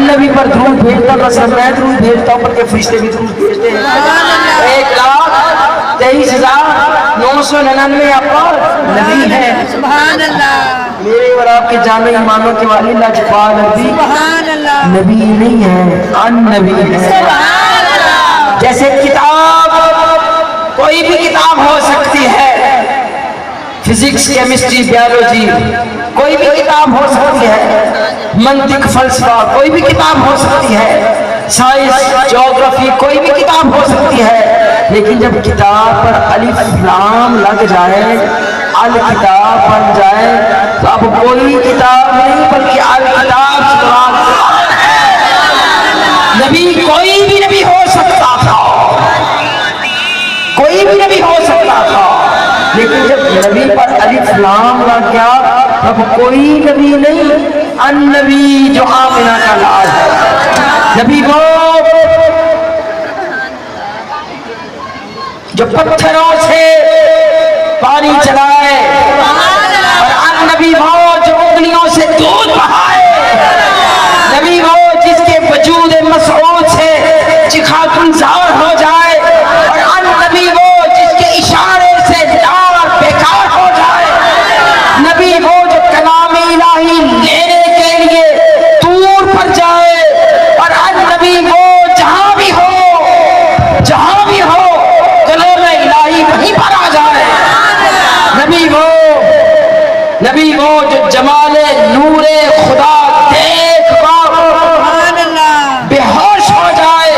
نبی پر درود بھیجتا ہوں، صرف میں درود بھیجتا ہوں بلکہ فرشتے بھی درود بھیجتے ہیں 1,23,999 افراد نبی ہیں سبحان اللہ میرے اور آپ کے جامع ایمانوں کے والی لاجواب نبی سبحان اللہ نبی نہیں ہے ان نبی ہے سبحان اللہ جیسے کتاب کوئی بھی کتاب ہو سکتی ہے فزکس کیمسٹری بیالوجی کوئی بھی کتاب ہو سکتی ہے منطق فلسفہ کوئی بھی کتاب ہو سکتی ہے سائنس جغرافی کوئی بھی کتاب ہو سکتی ہے لیکن جب کتاب پر الف لام لگ جائے الکتاب بن جائے تو اب کوئی کتاب نہیں بلکہ الکتاب سے مراد قرآن ہے نبی کوئی بھی نبی ہو سکتا تھا کوئی بھی نبی ہو سکتا تھا لیکن جب نبی پر الف لام لگ گیا اب کوئی نبی نہیں ان نبی جو آمنہ کا لال ہے نبی وہ جو پتھروں سے پانی چلائے اور ان نبی وہ جو انگلیوں سے دودھ بہائے نبی وہ جس کے وجود مسعود سے چکھا گلزار ہو جائے اور ان نبی وہ جس کے اشارے سے نار بیکار ہو جائے نبی وہ جو کلام الہی لینے کے لیے دور پر جائے اور ان نبی وہ جہاں بھی ہو کلام الہی وہیں پر آ جائے نبی وہ جو جمال نور خدا دیکھ کر بے ہوش ہو جائے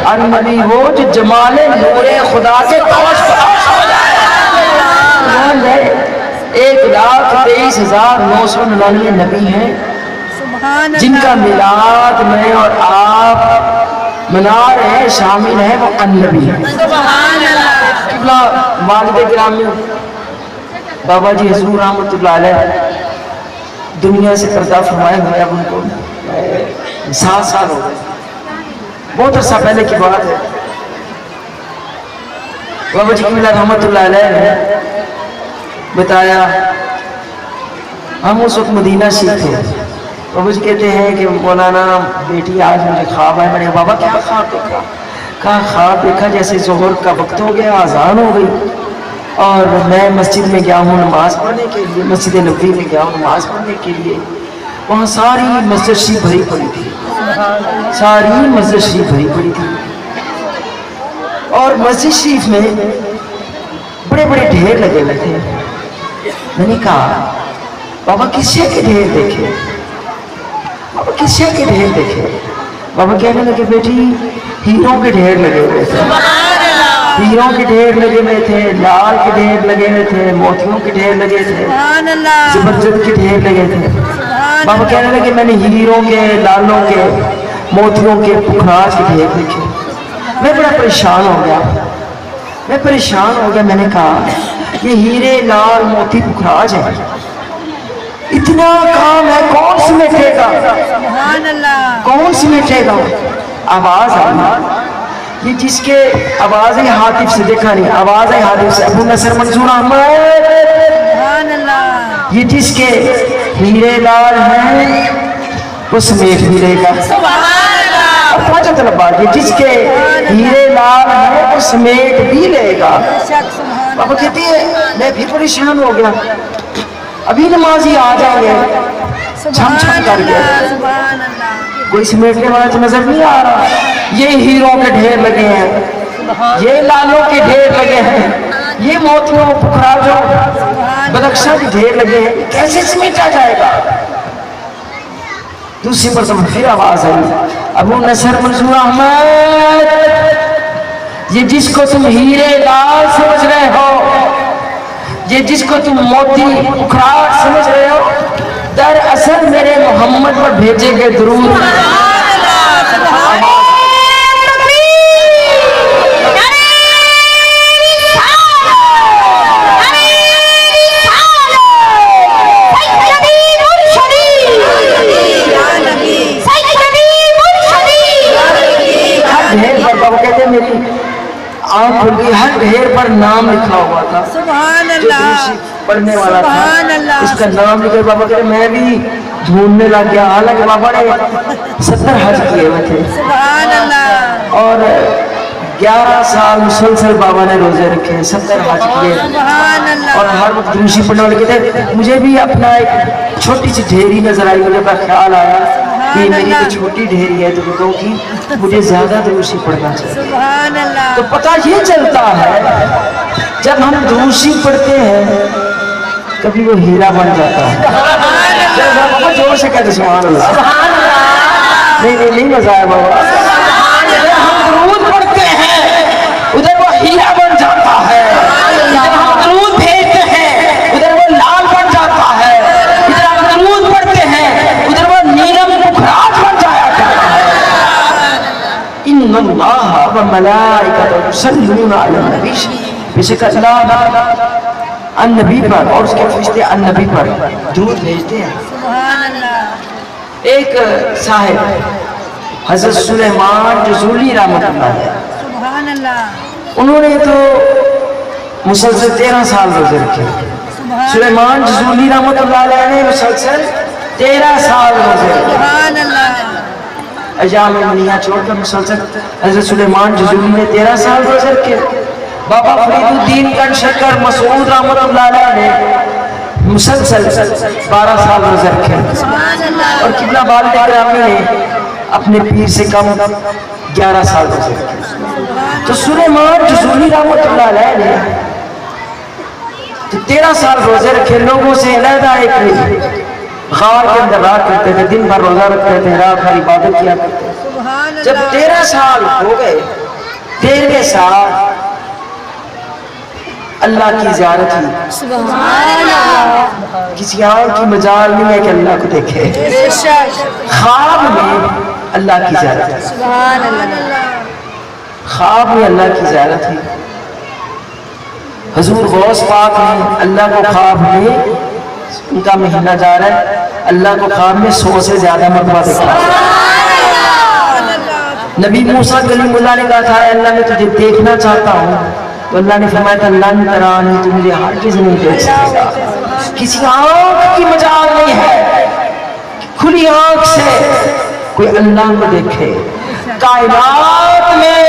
اور نبی وہ جو جمال نور خدا کے ہوش ہو جائے 1,23,999 نبی ہیں جن کا میلاد میں اور آپ منا رہے ہیں شامل ہیں وہ ان نبی ہیں والد گرامی بابا جی حضور رحمۃ اللہ علیہ دنیا سے پردہ فرمائے ہوئے اب ان کو 7 سال ہو گئے بہت عرصہ پہلے کی بات ہے بابا جی کی رحمۃ اللہ علیہ نے بتایا ہم اس وقت مدینہ شریف تھے بابا جی کہتے ہیں کہ مولانا بیٹی آج مجھے خواب آئے میں نے کہا بابا کیا خواب دیکھا کہا خواب دیکھا جیسے ظہر کا وقت ہو گیا اذان ہو گئی اور میں مسجد میں گیا ہوں نماز پڑھنے کے لیے مسجد نبوی میں گیا ہوں نماز پڑھنے کے لیے وہاں ساری مسجد شریف بھری پڑی تھی ساری مسجد شریف بھری پڑی تھی اور مسجد شریف میں بڑے بڑے ڈھیر لگے ہوئے تھے میں نے کہا بابا کس شے کے ڈھیر دیکھے بابا کس شے کے ڈھیر دیکھے بابا کہنے لگے بیٹی ہیروں کے ڈھیر لگے ہوئے تھے ہیروں کے ڈھیر لگے ہوئے تھے لال کے ڈھیر لگے ہوئے تھے موتیوں کے ڈھیر لگے تھے زبرجد کے ڈھیر لگے تھے بابا کہنے لگے میں نے ہیروں کے لالوں کے موتیوں کے پکھراج کے ڈھیر دیکھے میں بڑا پریشان ہو گیا میں نے کہا یہ ہیرے لال موتی پکھراج ہے اتنا کام ہے کون سمیٹے گا کون سمیٹے گا آواز آئی یہ جس کے آواز ہاتف سے دیکھا نہیں آواز ہے ہاتف سے ابو نصر منصور احمد یہ جس کے ہیرے لال ہیں وہ سمیٹ بھی لے گا یہ جس کے ہیرے لال ہیں وہ سمیٹ بھی لے گا بابا کہتی ہے میں بھی پریشان ہو گیا ابھی نمازی آ جائیں گے چھم چھم کر کے کوئی سمیٹنے والا تو نظر نہیں آ رہا یہ ہیروں کے ڈھیر لگے ہیں یہ لالوں کے ڈھیر لگے ہیں، یہ موتیوں پکھراجوں بدخشاں کے ڈھیر لگے ہیں، کیسے سمیٹا جائے گا؟ دوسری مرتبہ پھر آواز آئی، ابو نصر منصور احمد، یہ جس کو تم ہیرے لال سمجھ رہے ہو، یہ جس کو تم موتی پکھراٹ سمجھ رہے ہو، دراصل میرے محمد پر بھیجے گئے درود میری آنکھ کھل گئی، ہر ڈھیر پر نام لکھا ہوا تھا، سبحان جو اللہ، دروشی پڑھنے والا سبحان تھا اللہ، اس کا نام لکھا۔ بابا کہتے میں بھی ڈھونڈنے لگ گیا، حالانکہ بابا نے 70 حج کیے ہوئے تھے سبحان اللہ، اور 11 سال مسلسل بابا نے روزے رکھے، 70 حج کیے، سبحان اللہ، اور ہر وقت دروشی پڑھنے والے کہتے مجھے بھی اپنا ایک چھوٹی سی ڈھیری نظر آئی، مجھے اپنا خیال آیا کہ میری تو چھوٹی ڈھیری ہے درودوں کی، مجھے زیادہ دروشی پڑھنا چاہیے۔ سبحان اللہ، تو پتہ یہ چلتا ہے جب ہم دروشی پڑھتے ہیں کبھی وہ ہیرا بن جاتا ہے۔ بابا جوڑ سے کہتے سبحان اللہ، نہیں مزہ آیا بابا۔ جب ہم درود پڑھتے ہیں ادھر وہ ہیرا بن جاتا ہے، جب ہم درود بھیجتے ہیں ادھر وہ لال بن جاتا ہے، ادھر ہم درود پڑھتے ہیں ادھر وہ نیلم پکھراج بن جایا کرتا ہے۔ ان اللہ وملائکتہ یصلون علی النبی، بے شک اللہ النبی پر اور اس کے فرشتے النبی پر درود بھیجتے ہیں۔ سبحان اللہ، ایک صاحب حضرت سلیمان جزولی رحمۃ اللہ علیہ، سبحان اللہ، انہوں نے تو مسلسل 13 سال روزے رکھے۔ سلیمان جزولی رحمۃ اللہ علیہ نے مسلسل 13 سال روزے رکھے، سبحان اللہ، ایام منیہ چھوڑ کر مسلسل حضرت سلیمان جزولی نے 13 سال روزے رکھے۔ بابا فرید الدین گنج شکر مسعود رحمۃ اللہ علیہ نے مسلسل 12 سال روزے رکھے، اور قبلہ والد گرامی نے اپنے پیر سے کم 11 سال روزے رکھے۔ تو سلیمان جزولی رحمۃ اللہ علیہ نے تو 13 سال روزے رکھے، لوگوں سے علیحدہ ایک غار کے اندر رات کرتے تھے، دن بھر روزہ رکھتے تھے، رات بھر عبادت کیا کرتے تھے۔ سبحان جب اللہ، 13 سال ہو گئے، 13ویں سال اللہ کی زیارت ہوئی۔ سبحان اللہ، کسی اور کی مجال نہیں ہے کہ اللہ کو دیکھے، بے شک، خواب میں اللہ کی زیارت ہوئی، سبحان اللہ، خواب میں اللہ کی زیارت ہوئی۔ حضور غوث پاک نے اللہ کو خواب میں، ان کا مہینہ جا رہا ہے، اللہ کو خواب میں 100 سے زیادہ مرتبہ دیکھا۔ نبی موسیٰ کلیم اللہ نے کہا تھا اے اللہ میں تجھے دیکھنا چاہتا ہوں، تو اللہ نے فرمایا تھا لن ترانی، تو مجھے ہرگز نہیں دیکھ سکے گا۔ کسی آنکھ کی مجال نہیں ہے کھلی آنکھ سے کوئی اللہ کو دیکھے۔ کائنات میں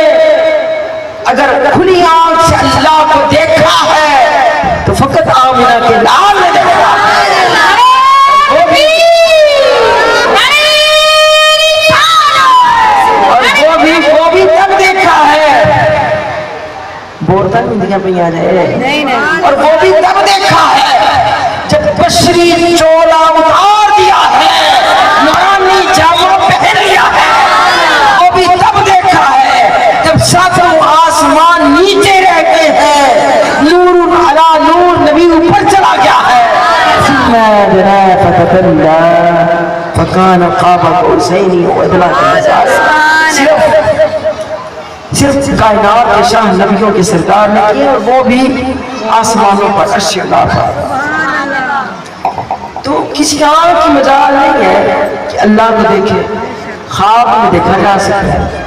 اگر کھلی آنکھ سے اللہ کو دیکھا ہے تو فقط آمنہ کے لال نے دیکھا، وہ بھی تب دیکھا ہے، بورتا مندیاں پہ آ جائے، اور وہ بھی تب دیکھا ہے جب بشری چولا اتار دیا ہے، نورانی جامہ پہن لیا ہے، وہ بھی تب دیکھا ہے جب ساتوں آسمان نیچے رہ گئے ہیں، نور علی نور، نبی اوپر چلا گیا ہے۔ ثم دنا فتدلى فكان قاب قوسين او ادنى، صرف کائنات کے شاہ نبیوں کے سردار نے کیے، اور وہ بھی آسمانوں پر عرش اللہ پر۔ تو کسی آنکھ کی مجال نہیں ہے کہ اللہ کو دیکھے، خواب میں دیکھا جا سکتا ہے،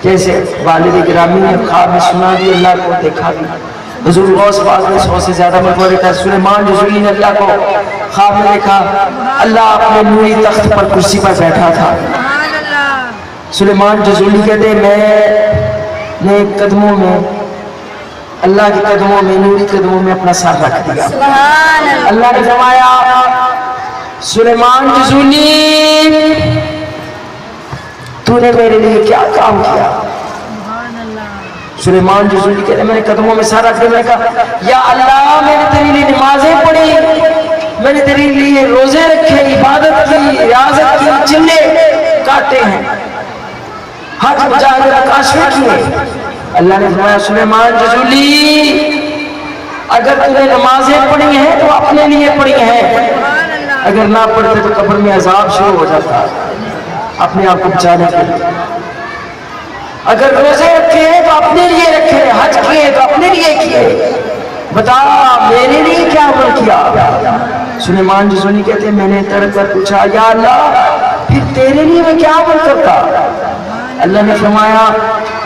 جیسے والد گرامی نے خواب میں سنا بھی، اللہ کو دیکھا بھی۔ حضور غوث پاک نے 100 سے زیادہ مرتبہ دیکھا۔ سلیمان جزولی نے اللہ کو خواب میں دیکھا، اللہ اپنے نوری تخت پر کرسی پر بیٹھا تھا۔ سلیمان جزولی کہتے میں نے قدموں میں، اللہ کے قدموں میں، نوری قدموں میں اپنا سر رکھ دیا۔ اللہ نے فرمایا سلیمان جزولی تو نے میرے لیے کیا کام کیا؟ سلیمان جزولی کہتے ہیں میں نے قدموں میں سارا کیا، میں نے کہا یا اللہ میں نے تیرے لیے نمازیں پڑھی، میں نے تیرے لیے روزے رکھے، عبادت کی، ریاضت کی، چلے کاٹے ہیں، حج مجاہدہ کاشفے کیے۔ اللہ نے فرمایا سلیمان جزولی اگر تم نے نمازیں پڑھی ہیں تو اپنے لیے پڑھی ہیں، اگر نہ پڑھتے تو قبر میں عذاب شروع ہو جاتا اپنے آپ کو بچانے کے لیے۔ اگر روزے رکھے ہیں تو اپنے لیے رکھے، حج کیے تو اپنے لیے کیے، بتا میرے لیے کیا عمل کیا؟ سلیمان جزولی کہتے ہیں میں نے تڑپ کر پوچھا یا اللہ پھر تیرے لیے میں کیا عمل کرتا؟ اللہ نے فرمایا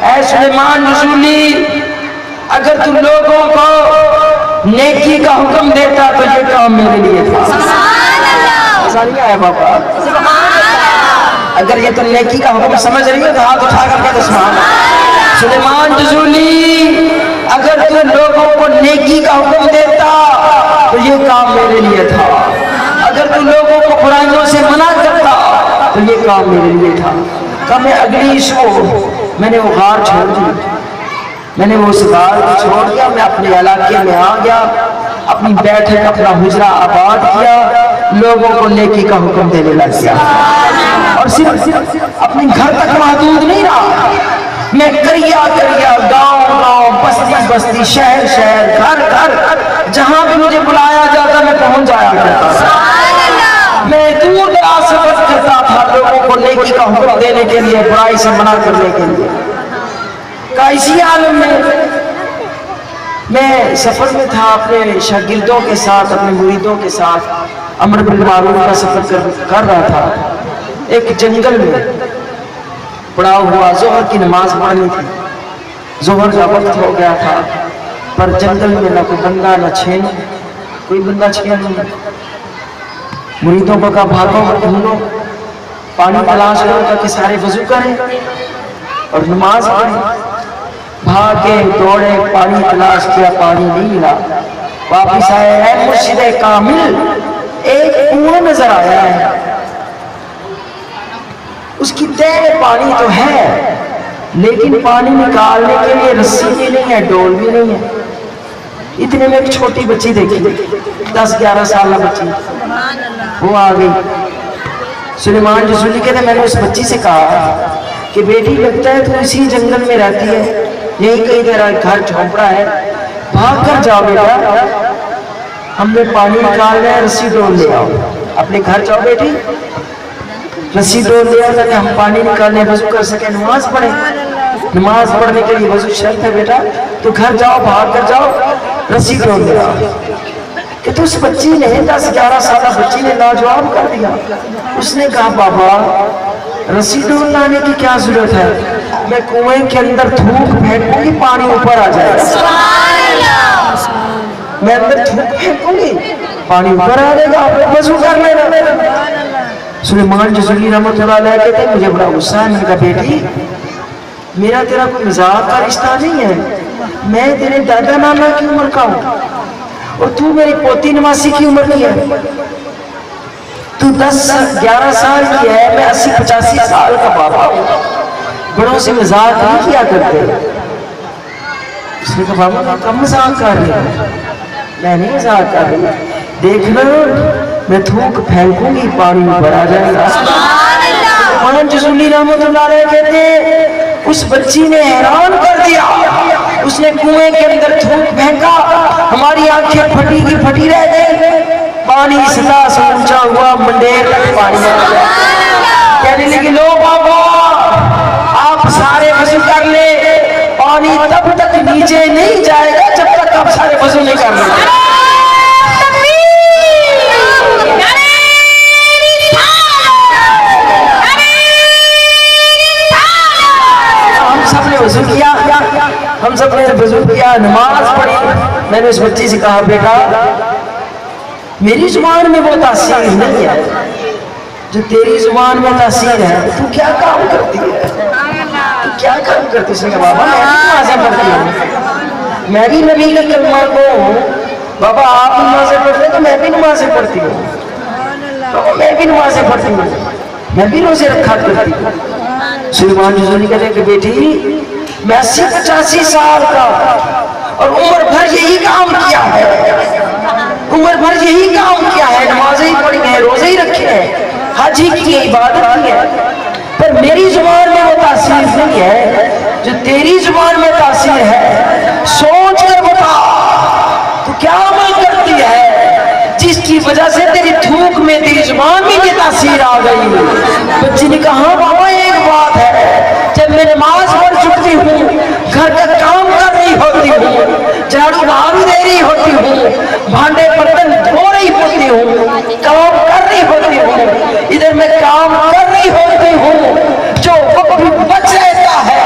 اے سلیمان جزولی اگر تم لوگوں کو نیکی کا حکم دیتا تو یہ کام میرے لیے تھا۔ ایسا نہیں آیا بابا؟ اگر یہ تو نیکی کا حکم سمجھ رہی ہو تو ہاتھ اٹھا کر کے سبحان اللہ۔ سلیمان جزولی اگر تم لوگوں کو نیکی کا حکم دیتا تو یہ کام میرے لیے تھا، اگر تم لوگوں کو برائیوں سے منع کرتا تو یہ کام میرے لیے تھا۔ کب میں اگلی صبح میں نے وہ غار چھوڑ دی، میں نے وہ غار کو چھوڑ دیا، میں اپنے علاقے میں آ گیا، اپنی بیٹھک اپنا حجرہ آباد کیا، لوگوں کو نیکی کا حکم دینے لگ گیا، اور صرف اپنے گھر تک محدود نہیں رہا، میں کریا کریا گاؤں گاؤں بستی بستی شہر شہر گھر گھر جہاں بھی مجھے بلایا جاتا میں پہنچ جایا کرتا تھا۔ میں دور دراز سفر کرتا تھا لوگوں کو نیکی کا حکم دینے کے لیے، برائی سے منع کرنے کے لیے۔ اسی عالم میں سفر میں تھا اپنے شاگردوں کے ساتھ، اپنے مریدوں کے ساتھ امر بالمعروف کا سفر کر رہا تھا۔ ایک جنگل میں پڑا ہوا ظہر کی نماز پڑھنی تھی، ظہر کا وقت ہو گیا تھا، پر جنگل میں نہ کوئی بندہ نہ چھین، کوئی بندہ چھین نہیں۔ مریدوں کو کہا بھاگو ڈھونڈو، پانی تلاش کرو تاکہ سارے وضو کریں اور نماز پڑھیں۔ بھاگے دوڑے پانی تلاش کیا، پانی نہیں ملا، واپس آئے اے مرشد کامل ایک کنواں نظر آیا ہے، اس کی تہ میں پانی تو ہے لیکن پانی نکالنے کے لیے رسی بھی نہیں ہے، ڈول بھی نہیں ہے۔ اتنے میں ایک چھوٹی بچی دیکھی، 10-11 سالہ بچی، وہ آ گئی۔ سلیمان جزولی کہتے ہیں میں نے اس بچی سے کہا کہ بیٹی لگتا ہے تو اسی جنگل میں رہتی ہے، یہی کہیں تیرا گھر جھونپڑا ہے، بھاگ کر جاؤ بیٹا، ہم نے پانی نکالنا ہے، رسی ڈول لے آؤ، اپنے گھر جاؤ بیٹی، رسی ڈول لے آؤ تاکہ ہم پانی نکالنے وضو کر سکیں، نماز پڑھیں۔ نماز پڑھنے کے لیے وضو شرط ہے بیٹا، تو گھر جاؤ، بھاگ کر جاؤ، رسی ڈول لے آؤ۔ کہ تو اس بچی نے 10-11 سالہ بچی نے لاجواب کر دیا، اس نے کہا بابا رسی ڈول لانے کی کیا ضرورت ہے، میں کنویں کے اندر تھوک پھینکوں گی پانی اوپر آ جائے گا، میں اندر تھوک پھینکوں گی پانی اوپر آ جائے گا، وضو کر لینا۔ سلیمان جزولی رحمۃ اللہ علیہ کہتے ہیں مجھے بڑا غصہ ہے، میں نے کہا بیٹی میرا تیرا کوئی مزاق کا رشتہ نہیں ہے، میں تیرے دادا نانا کی عمر کا ہوں اور تو میری پوتی نواسی کی عمر کی ہے، تو 10-11 سال کی ہے، میں 80-85 سال کا بابا ہوں، بڑوں سے مزاق نہیں کیا کرتے۔ اس نے کہا بابا کم مزاق کر رہی ہے، میں نہیں مزاق کر رہی، دیکھنا میں تھوک پھینکوں گی پانی اوپر آ جائے گا۔ سلیمان جزولی رحمۃ اللہ علیہ کہتے ہیں اس بچی نے حیران کر دیا، اس نے کنویں کے اندر تھوک پھینکا، ہماری آنکھیں پھٹی کی پھٹی رہ گئی، پانی سطح سے اونچا ہوا، منڈیر تک پانی آ گیا۔ کہنے لگی لو بابا آپ سارے وضو کر لے، پانی تب تک نیچے نہیں جائے گا جب تک آپ سارے وضو نہیں کر لیں۔ ہم سب نے وضو کیا، نماز پڑھی، میں نے اس بچی سے کہا بیٹا میری زبان میں وہ تاثیر نہیں ہے جو تیری زبان میں تاثیر ہے، تو کیا کام کرتی ہے، تو کیا کام کرتی ہے؟ اس نے کہا بابا میں بھی نمازیں پڑھتی ہوں، میں بھی نبی کے کلمہ کو ہوں، بابا آپ نمازیں پڑھتے ہیں تو میں بھی نمازیں پڑھتی ہوں، بابا میں بھی نمازیں پڑھتی ہوں، میں بھی روزے رکھا کرتی ہوں۔ سلیمان جزولی کہتے ہیں کہ بیٹی میں 80-85 سال کا اور عمر بھر یہی کام کیا ہے، عمر بھر یہی کام کیا ہے، نمازیں ہی پڑھی ہیں، روزے ہی رکھے ہیں، حج ہی کی ہے، عبادت کی ہے، پر میری زبان میں وہ تاثیر نہیں ہے جو تیری زبان میں تاثیر ہے۔ سوچ کر بتا تو کیا عمل کرتی ہے جس کی وجہ سے تیری تھوک میں تیری زبان میں یہ تاثیر آ گئی؟ بچی نے کہا بابا ایک بات ہے، جب میں نماز پڑھ چکتی ہوں، گھر کا کام کر رہی ہوتی ہوں، جھاڑو بہارو دے رہی ہوتی ہوں، بھانڈے برتن دھو رہی ہوتی ہوں، کام کر رہی ہوتی ہوں، ادھر میں کام کر رہی ہوتی ہوں، جو وقت بھی بچ رہتا ہے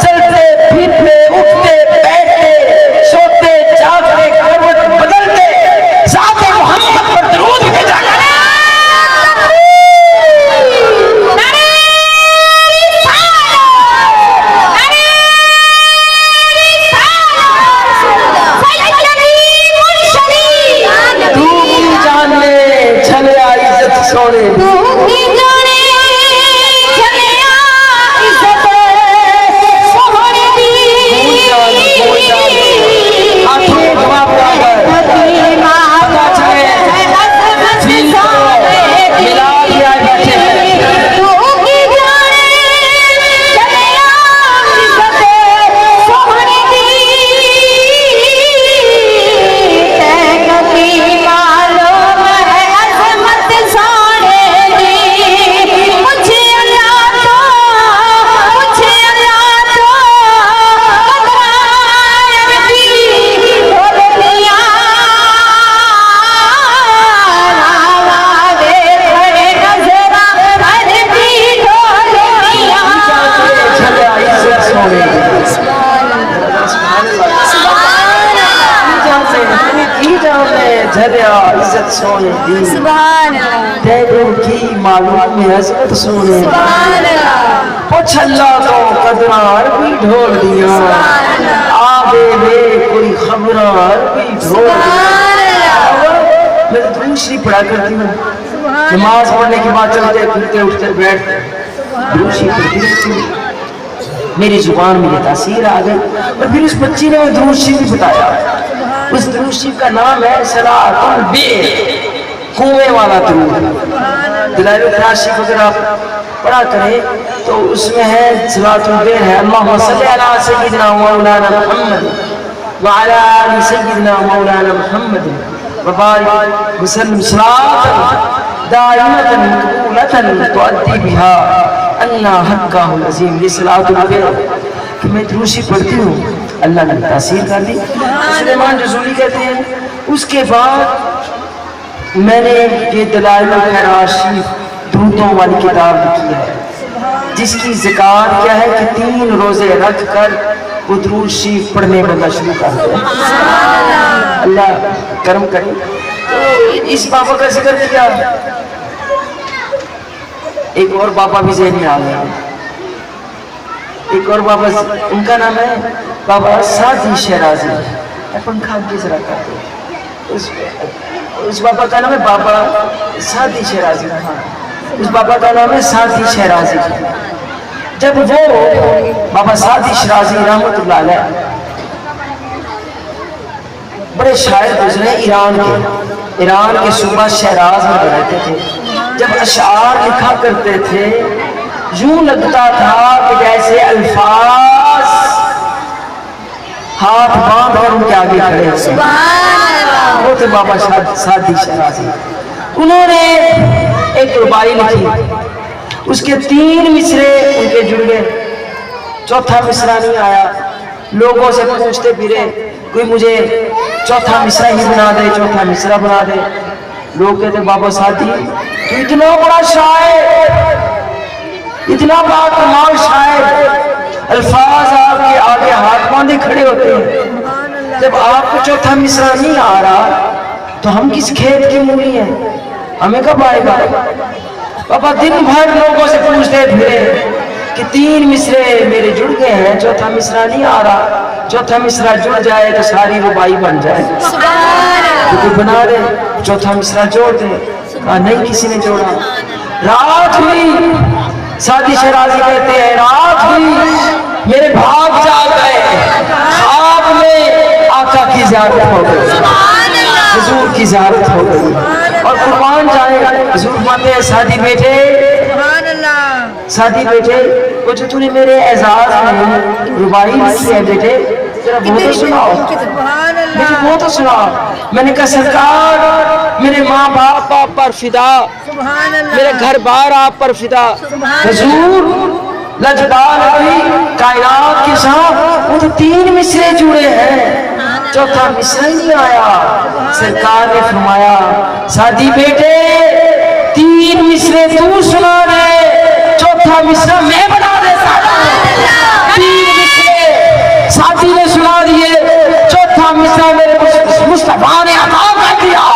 چلتے پھرتے اٹھتے بیٹھتے سوتے جاگتے کروٹ بدلتے ذات محمد پر درود بھیجا کرے۔ عزت سونے دی تیروں کی معلوم ہے عزت سونے پوچھ اللہ کو قدرار بھی ڈھول دیا آبے بے کوئی خبرار بھی ڈھول دیا۔ میں تو دوسری پڑھا کرتی ہوں، نماز پڑھنے کے بعد چلتے پھرتے اٹھتے بیٹھتے دوسری پڑھتی رہتی ہوں، میری زبان میں یہ تاثیر آ گئی۔ اور پھر اس بچی نے وہ درود شریف بھی بتایا، اس درود شریف کا نام ہے صلاۃ البئر، کنویں والا درود۔ دلائل الخراش اگر آپ پڑھا کریں تو اس میں ہے صلاۃ البئر ہے، اللہم صلی علی سیدنا مولانا محمد وعلی آل سیدنا مولانا محمد وبارک وسلم صلاۃ دائمۃ مقبولۃ تؤدی بها اللہ حقہ العظیم۔ یہ صلاۃ البئر کہ میں دروشی پڑھتی ہوں، اللہ نے تاثیر کر دی۔ سلیمان جزولی کہتے ہیں اس کے بعد میں نے یہ دلائل الخراش درودوں والی کتاب لکھی ہے، جس کی ذکر کیا ہے کہ 3 روزے رکھ کر وہ درود شریف پڑھنے بندہ شروع کر دے۔ اللہ کرم کرے۔ اس بابا کا ذکر کیا، ایک اور بابا بھی ذہن میں آ گیا، ایک اور بابا، ان کا نام ہے بابا سعدی شیرازی۔ پنکھا کس طرح کرتے، اس بابا کا نام ہے بابا سعدی شیرازی خان، اس بابا کا نام ہے سعدی شیرازی۔ جب وہ بابا سعدی شیرازی رحمت اللہ علیہ بڑے شاعر گزرے ایران کے صوبہ شیراز میں رہتے تھے، جب اشعار لکھا کرتے تھے یوں لگتا تھا کہ جیسے الفاظ ہاتھ باندھ اور ان کے آگے کھڑے ہوتے ہیں۔ وہ تھے بابا سعدی شیرازی۔ انہوں نے ایک ربائی لکھی، اس کے 3 مصرے ان کے جڑ گئے، چوتھا مصرا نہیں آیا۔ لوگوں سے پوچھتے پھرے کوئی مجھے چوتھا مصرا ہی بنا دے، چوتھا مصرا بنا دے۔ لوگ کہتے بابا سعدی تو اتنا بڑا شاعر، اتنا بڑا کمال شاعر، الفاظ آپ کے آگے ہاتھ باندھے کھڑے ہوتے ہیں، جب آپ کو چوتھا مصرا نہیں آ رہا تو ہم کس کھیت کی مولی ہیں، ہمیں کب آئے گا؟ بابا دن بھر لوگوں سے پوچھتے پھرے کہ 3 مصرے میرے جڑ گئے ہیں، چوتھا مصرا نہیں آ رہا، چوتھا مصرا جڑ جائے تو ساری ربائی بن جائے، تو کوئی بنا دے، چوتھا مصرا جوڑ دے۔ کہا نہیں کسی نے جوڑا۔ رات ہوئی، سعدی شیرازی کہتے ہیں رات ہوئی، میرے بھاگ جاگ گئے، خواب میں آقا کی زیارت ہو گئی، حضور کی زیارت ہو گئی، اور قربان جائے حضور فرماتے ہیں سعدی بیٹے، سعدی بیٹے وہ جو تو نے میرے اعزاز میں ربائی لکھی ہے بیٹے ذرا وہ تو سناؤ، مجھے وہ تو سناؤ۔ میں نے کہا سرکار میرے ماں باپ پر فدا، میرے گھر بار آپ پر فدا، حضور لجدال علی کائنات کے ساتھ وہ تو 3 مصرے جڑے ہیں، چوتھا مصرا ہی نہیں آیا۔ سرکار نے فرمایا سعدی بیٹے 3 مصرے تو سنا دے، چوتھا مصرا میں بنا دیتا ہوں۔ 3 مصرے سعدی نے سنا دیے، چوتھا مصرا میرے مصطفیٰ نے عطا کر دیا۔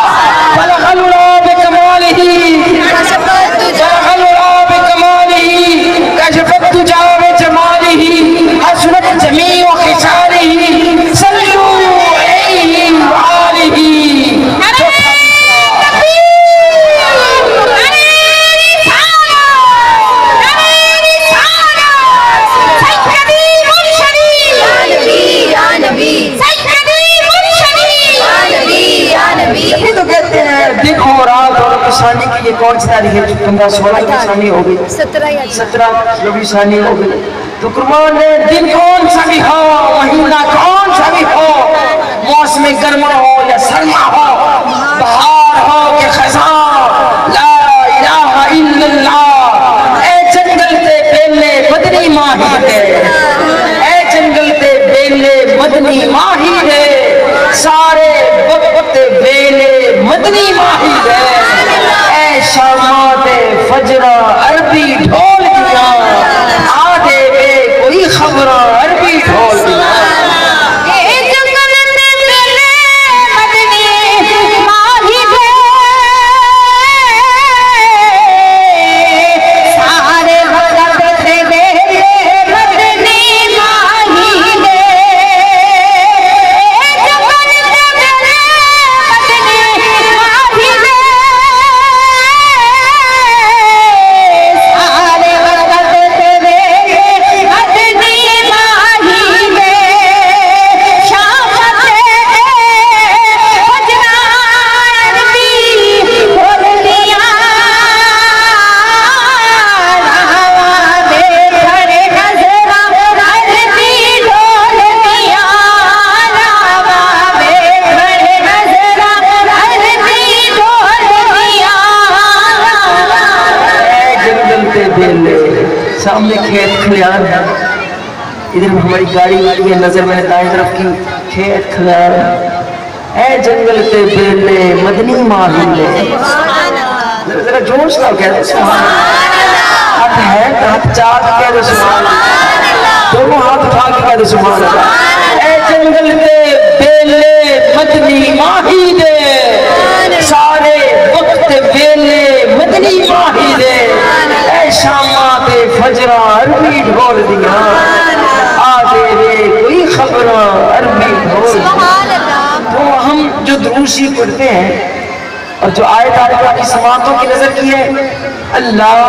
بلغ اللہ بکمالہ، بلغ اللہ بکمالہ، کشفت تجا بجمالہ، حسنت جمیع خصالہ، صلو علیہ وآلہ۔ دیکھو رات اور ثانی کی یہ کون سی تاریخ ہے؟ 15-16 کی ثانی ہو گئی، 17 ثانی ہو گئی، تو قربان ہے دن کون سا بھی ہو، مہینہ کون سا بھی ہو، موسم گرما ہو یا سرما ہو، بہار ہو کہ خزاں، لا الہ الا اللہ۔ اے جنگل تے بیلے مدنی ماہی دے، اے جنگل تے بیلے مدنی ماہی دے، سارے وقت بیلے مدنی ماہی دے، اے شامات فجرہ عربی ڈھول دیا، آدھے بے کوئی خبرہ عربی ڈھول دیا۔ سامنے کھیت کھلیان ہے، ادھر ہماری گاڑی ہے، نظر میں نے دائیں طرف کی، کھیت کھلیان ہے، اے جنگل تے بیلے مدنی ماہی لے، ذرا جوش لاؤ کہہ دو سبحان اللہ، ہاتھ ہے ہاتھ چاک کہہ دو سبحان اللہ، دونوں ہاتھ اٹھا کے کہہ دو سبحان اللہ۔ اے جنگل تے بیلے مدنی ماہی دے، سارے وقت بیلے مدنی ماہی دے، اے شامات فجرہ عربی ڈھول دیا، آدھے رے کوئی خبرہ عربی ڈھول دیا۔ تو ہم جو دروشی پڑھتے ہیں اور جو آیت آیت کی سماعتوں کی نظر کی ہے، اللہ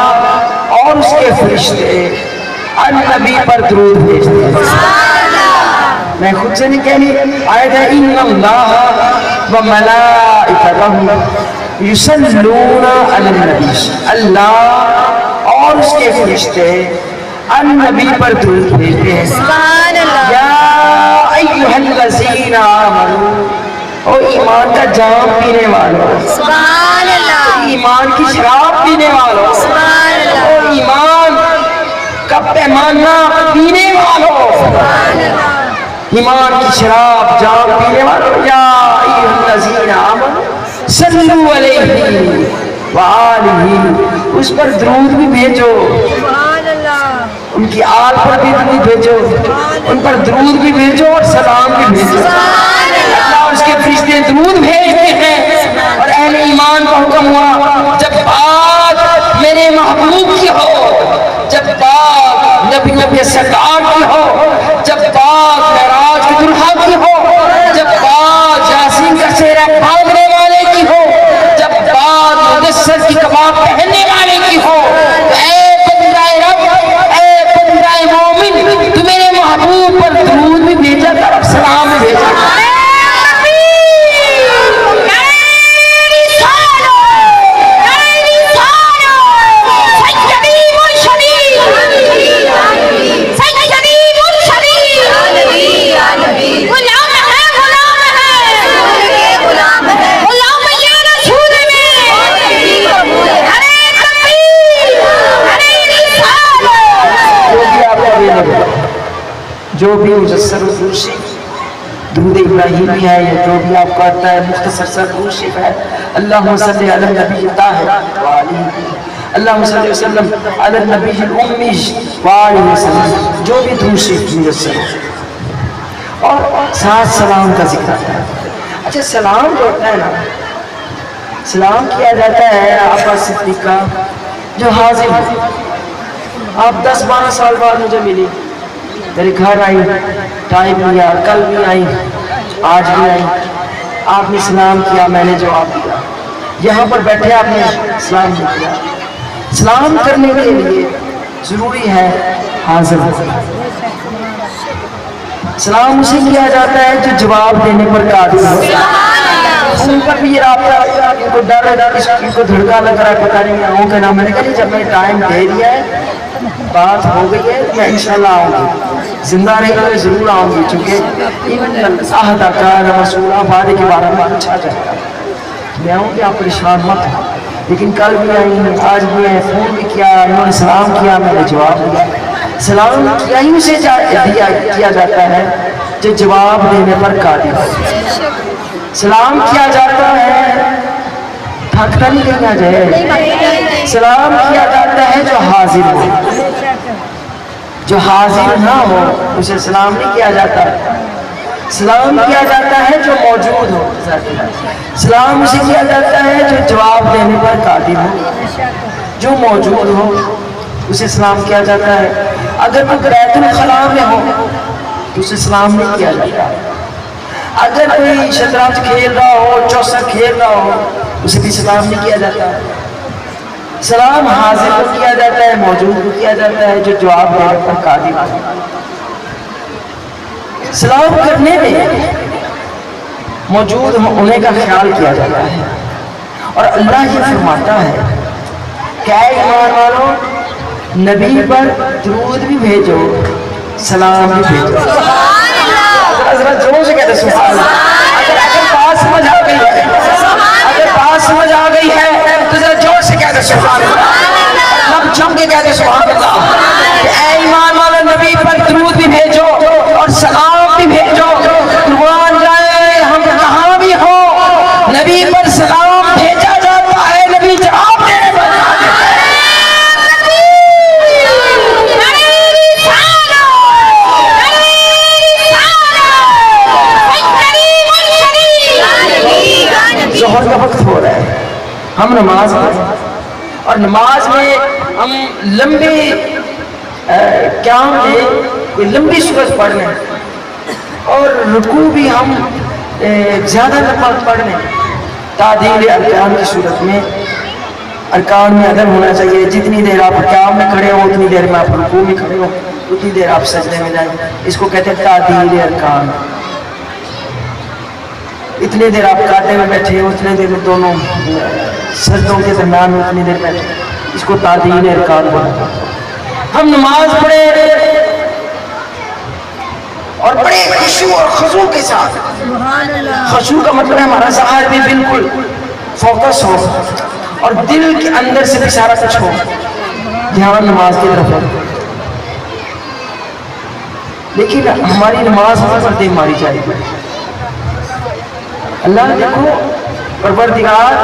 اور اس کے فرشتے النبی پر درود بھیجتے ہیں۔ میں خود سے نہیں کہنی، آیت ہے ان اللہ و ملائکتہ یصلون علی النبی، اللہ اور اس کے فرشتے النبی پر درود بھیجتے ہیں۔ یا ایھا الذین آمنوا، او ایمان کا جام پینے والوں، ایمان کی شراب پینے والوں، او ایمان کا پیمانہ پینے والوں، ایمان کی شراب جام پینے والوں، یا ایھا الذین آمنوا صلو علیہ وآلہ، اس پر درود بھی بھیجو، ان کی آل پر بھی درود بھیجو، ان پر درود بھی بھیجو اور سلام بھی بھیجو۔ اللہ اور اس کے فرشتے درود بھیجتے ہیں، اور اہل ایمان کا حکم ہوا جب بات میرے محبوب کی ہو، جب بات نبی سرکار کی ہو، جب بات معراج کی دلہا کی ہو، جب بات یاسین کا سہرا باندھنے والے کی ہو، جب بات مدثر کی کباب پہننے والے کی ہو، تو اے بندہ رب، اے بندہ مومن، تو میرے دعا جو بھی مجسر دوشی درود ابراہیمی ہے یا جو بھی آپ کو آتا ہے مختصر سا درود شریف ہے اللہم صلی علی النبی طاہر وآلہ اللہم صلی وسلم علی النبی الامی وآلہ وسلم جو بھی درود شریف مجسر ہو اور ساتھ سلام کا ذکر آتا ہے. اچھا سلام جو ہوتا ہے نا سلام کیا جاتا ہے آقا صدیقہ جو حاضر ہے. آپ 10-12 سال بعد مجھے ملی میرے گھر آئی ٹائم لیا کل بھی آئی آج بھی آئی آپ نے سلام کیا میں نے جواب دیا یہاں پر بیٹھے آپ نے سلام کیا. سلام کرنے کے لیے ضروری ہے حاضر سلام اسے کیا جاتا ہے جو جواب دینے پر قادر ہو. ان پر بھی یہ رابطہ ان کو ڈر ان کو دھڑکا لگ رہا ہے پتہ نہیں آؤں کہ نہ میں نے کہا جب میں ٹائم دے دیا ہے بات ہو گئی ہے تو میں انشاءاللہ آؤں گی زندہ رہی میں ضرور آؤں گی چونکہ عہد کان رسولہ وعدے کے بارے میں اچھا جائے گا میں آؤں گی آپ پریشان مت ہو. لیکن کل بھی آئی آج بھی آئے فون بھی کیا انہوں نے سلام کیا میں نے جواب دیا. سلام کیا ہی اسے کیا جاتا ہے جو جواب دینے پر قادر ہو. سلام کیا جاتا ہے تھکتا نہیں کہیں آ جائے. سلام کیا جاتا ہے جو حاضر ہو جو حاضر نہ ہو اسے سلام نہیں کیا جاتا. سلام کیا جاتا ہے جو موجود ہو. سلام اسے کیا جاتا ہے جو جواب دینے پر قادر ہو جو موجود ہو اسے سلام کیا جاتا ہے. اگر کوئی بیت الخلا میں ہو تو اسے سلام نہیں کیا جاتا. اگر کوئی شطرنج کھیل رہا ہو چوسا کھیل رہا ہو اسے بھی سلام نہیں کیا جاتا. سلام حاضر کو کیا جاتا ہے موجود کو کیا جاتا ہے جو جواب دینے پر قادر ہو. سلام کرنے میں موجود ہونے کا خیال کیا جاتا ہے اور اللہ یہ فرماتا ہے کہ اے ایمان والو نبی پر درود بھی بھیجو سلام بھی بھیجو. ذرا زور سے کہتے سبحان اللہ. اگر بات سمجھ آ گئی ہے اگر بات سمجھ آ گئی ہے تو ذرا زور سے کہتے سبحان اللہ. لب جم کے کہتے سبحان اللہ. اے ایمان والو نبی پر درود بھی بھیجو اور سلام بھی بھیجو. قربان جائے ہم کہاں بھی ہو نبی پر سلام بھیجا جاتا ہے نبی جواب دینے پر ظہر کا وقت ہو رہا ہے ہم نماز میں اور نماز میں ہم لمبی قیام میں کوئی لمبی سورت پڑھ لیں اور رکوع بھی ہم زیادہ لمبا پڑھ لیں. تعدیل ارکان کی صورت میں ارکان میں عدم ہونا چاہیے. جتنی دیر آپ قیام میں کھڑے ہو اتنی دیر میں آپ رکوع میں کھڑے ہو اتنی دیر آپ سجدے میں جائیں. اس کو کہتے ہیں تعدیل ارکان. اتنی دیر آپ قاعدے میں بیٹھے ہو اتنے دیر میں دونوں سجدوں کے درمیان میں اتنی دیر بیٹھے اس کو تعدیل ارکان بولتے ہیں. ہم نماز پڑھے اور بڑے خشوع اور خضوع کے ساتھ. خشوع کا مطلب ہے ہمارا ظاہر بھی بالکل فوکس ہو اور دل کے اندر سے بھی سارا کچھ ہو دھیان نماز کی طرف ہو. لیکن ہماری نماز پر دے ماری جائے گی. اللہ دیکھو پروردگار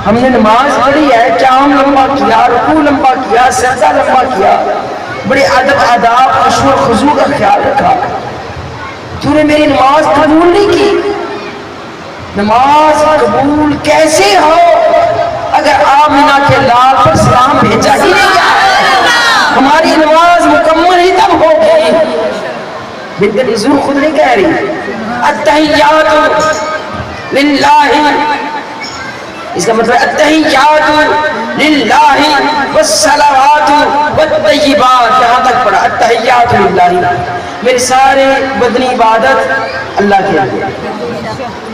ہم نے نماز پڑھی ہے قیام لمبا کیا رکوع لمبا کیا سجدہ لمبا کیا بڑے ادب آداب خشوع و خضوع کا خیال رکھا. تو نے میری نماز قبول نہیں کی. نماز قبول کیسے ہو اگر آمنہ کے لال پر سلام بھیجا ہی نہیں جائے. ہماری نماز مکمل ہی تب ہوگی. بنت نزول خود نہیں کہہ رہی التحیات للہ. اس کا مطلب التحیات للہ والصلوات والطیبات. یہاں تک پڑھا التحیات للہ میری سارے بدنی عبادت اللہ کے لیے.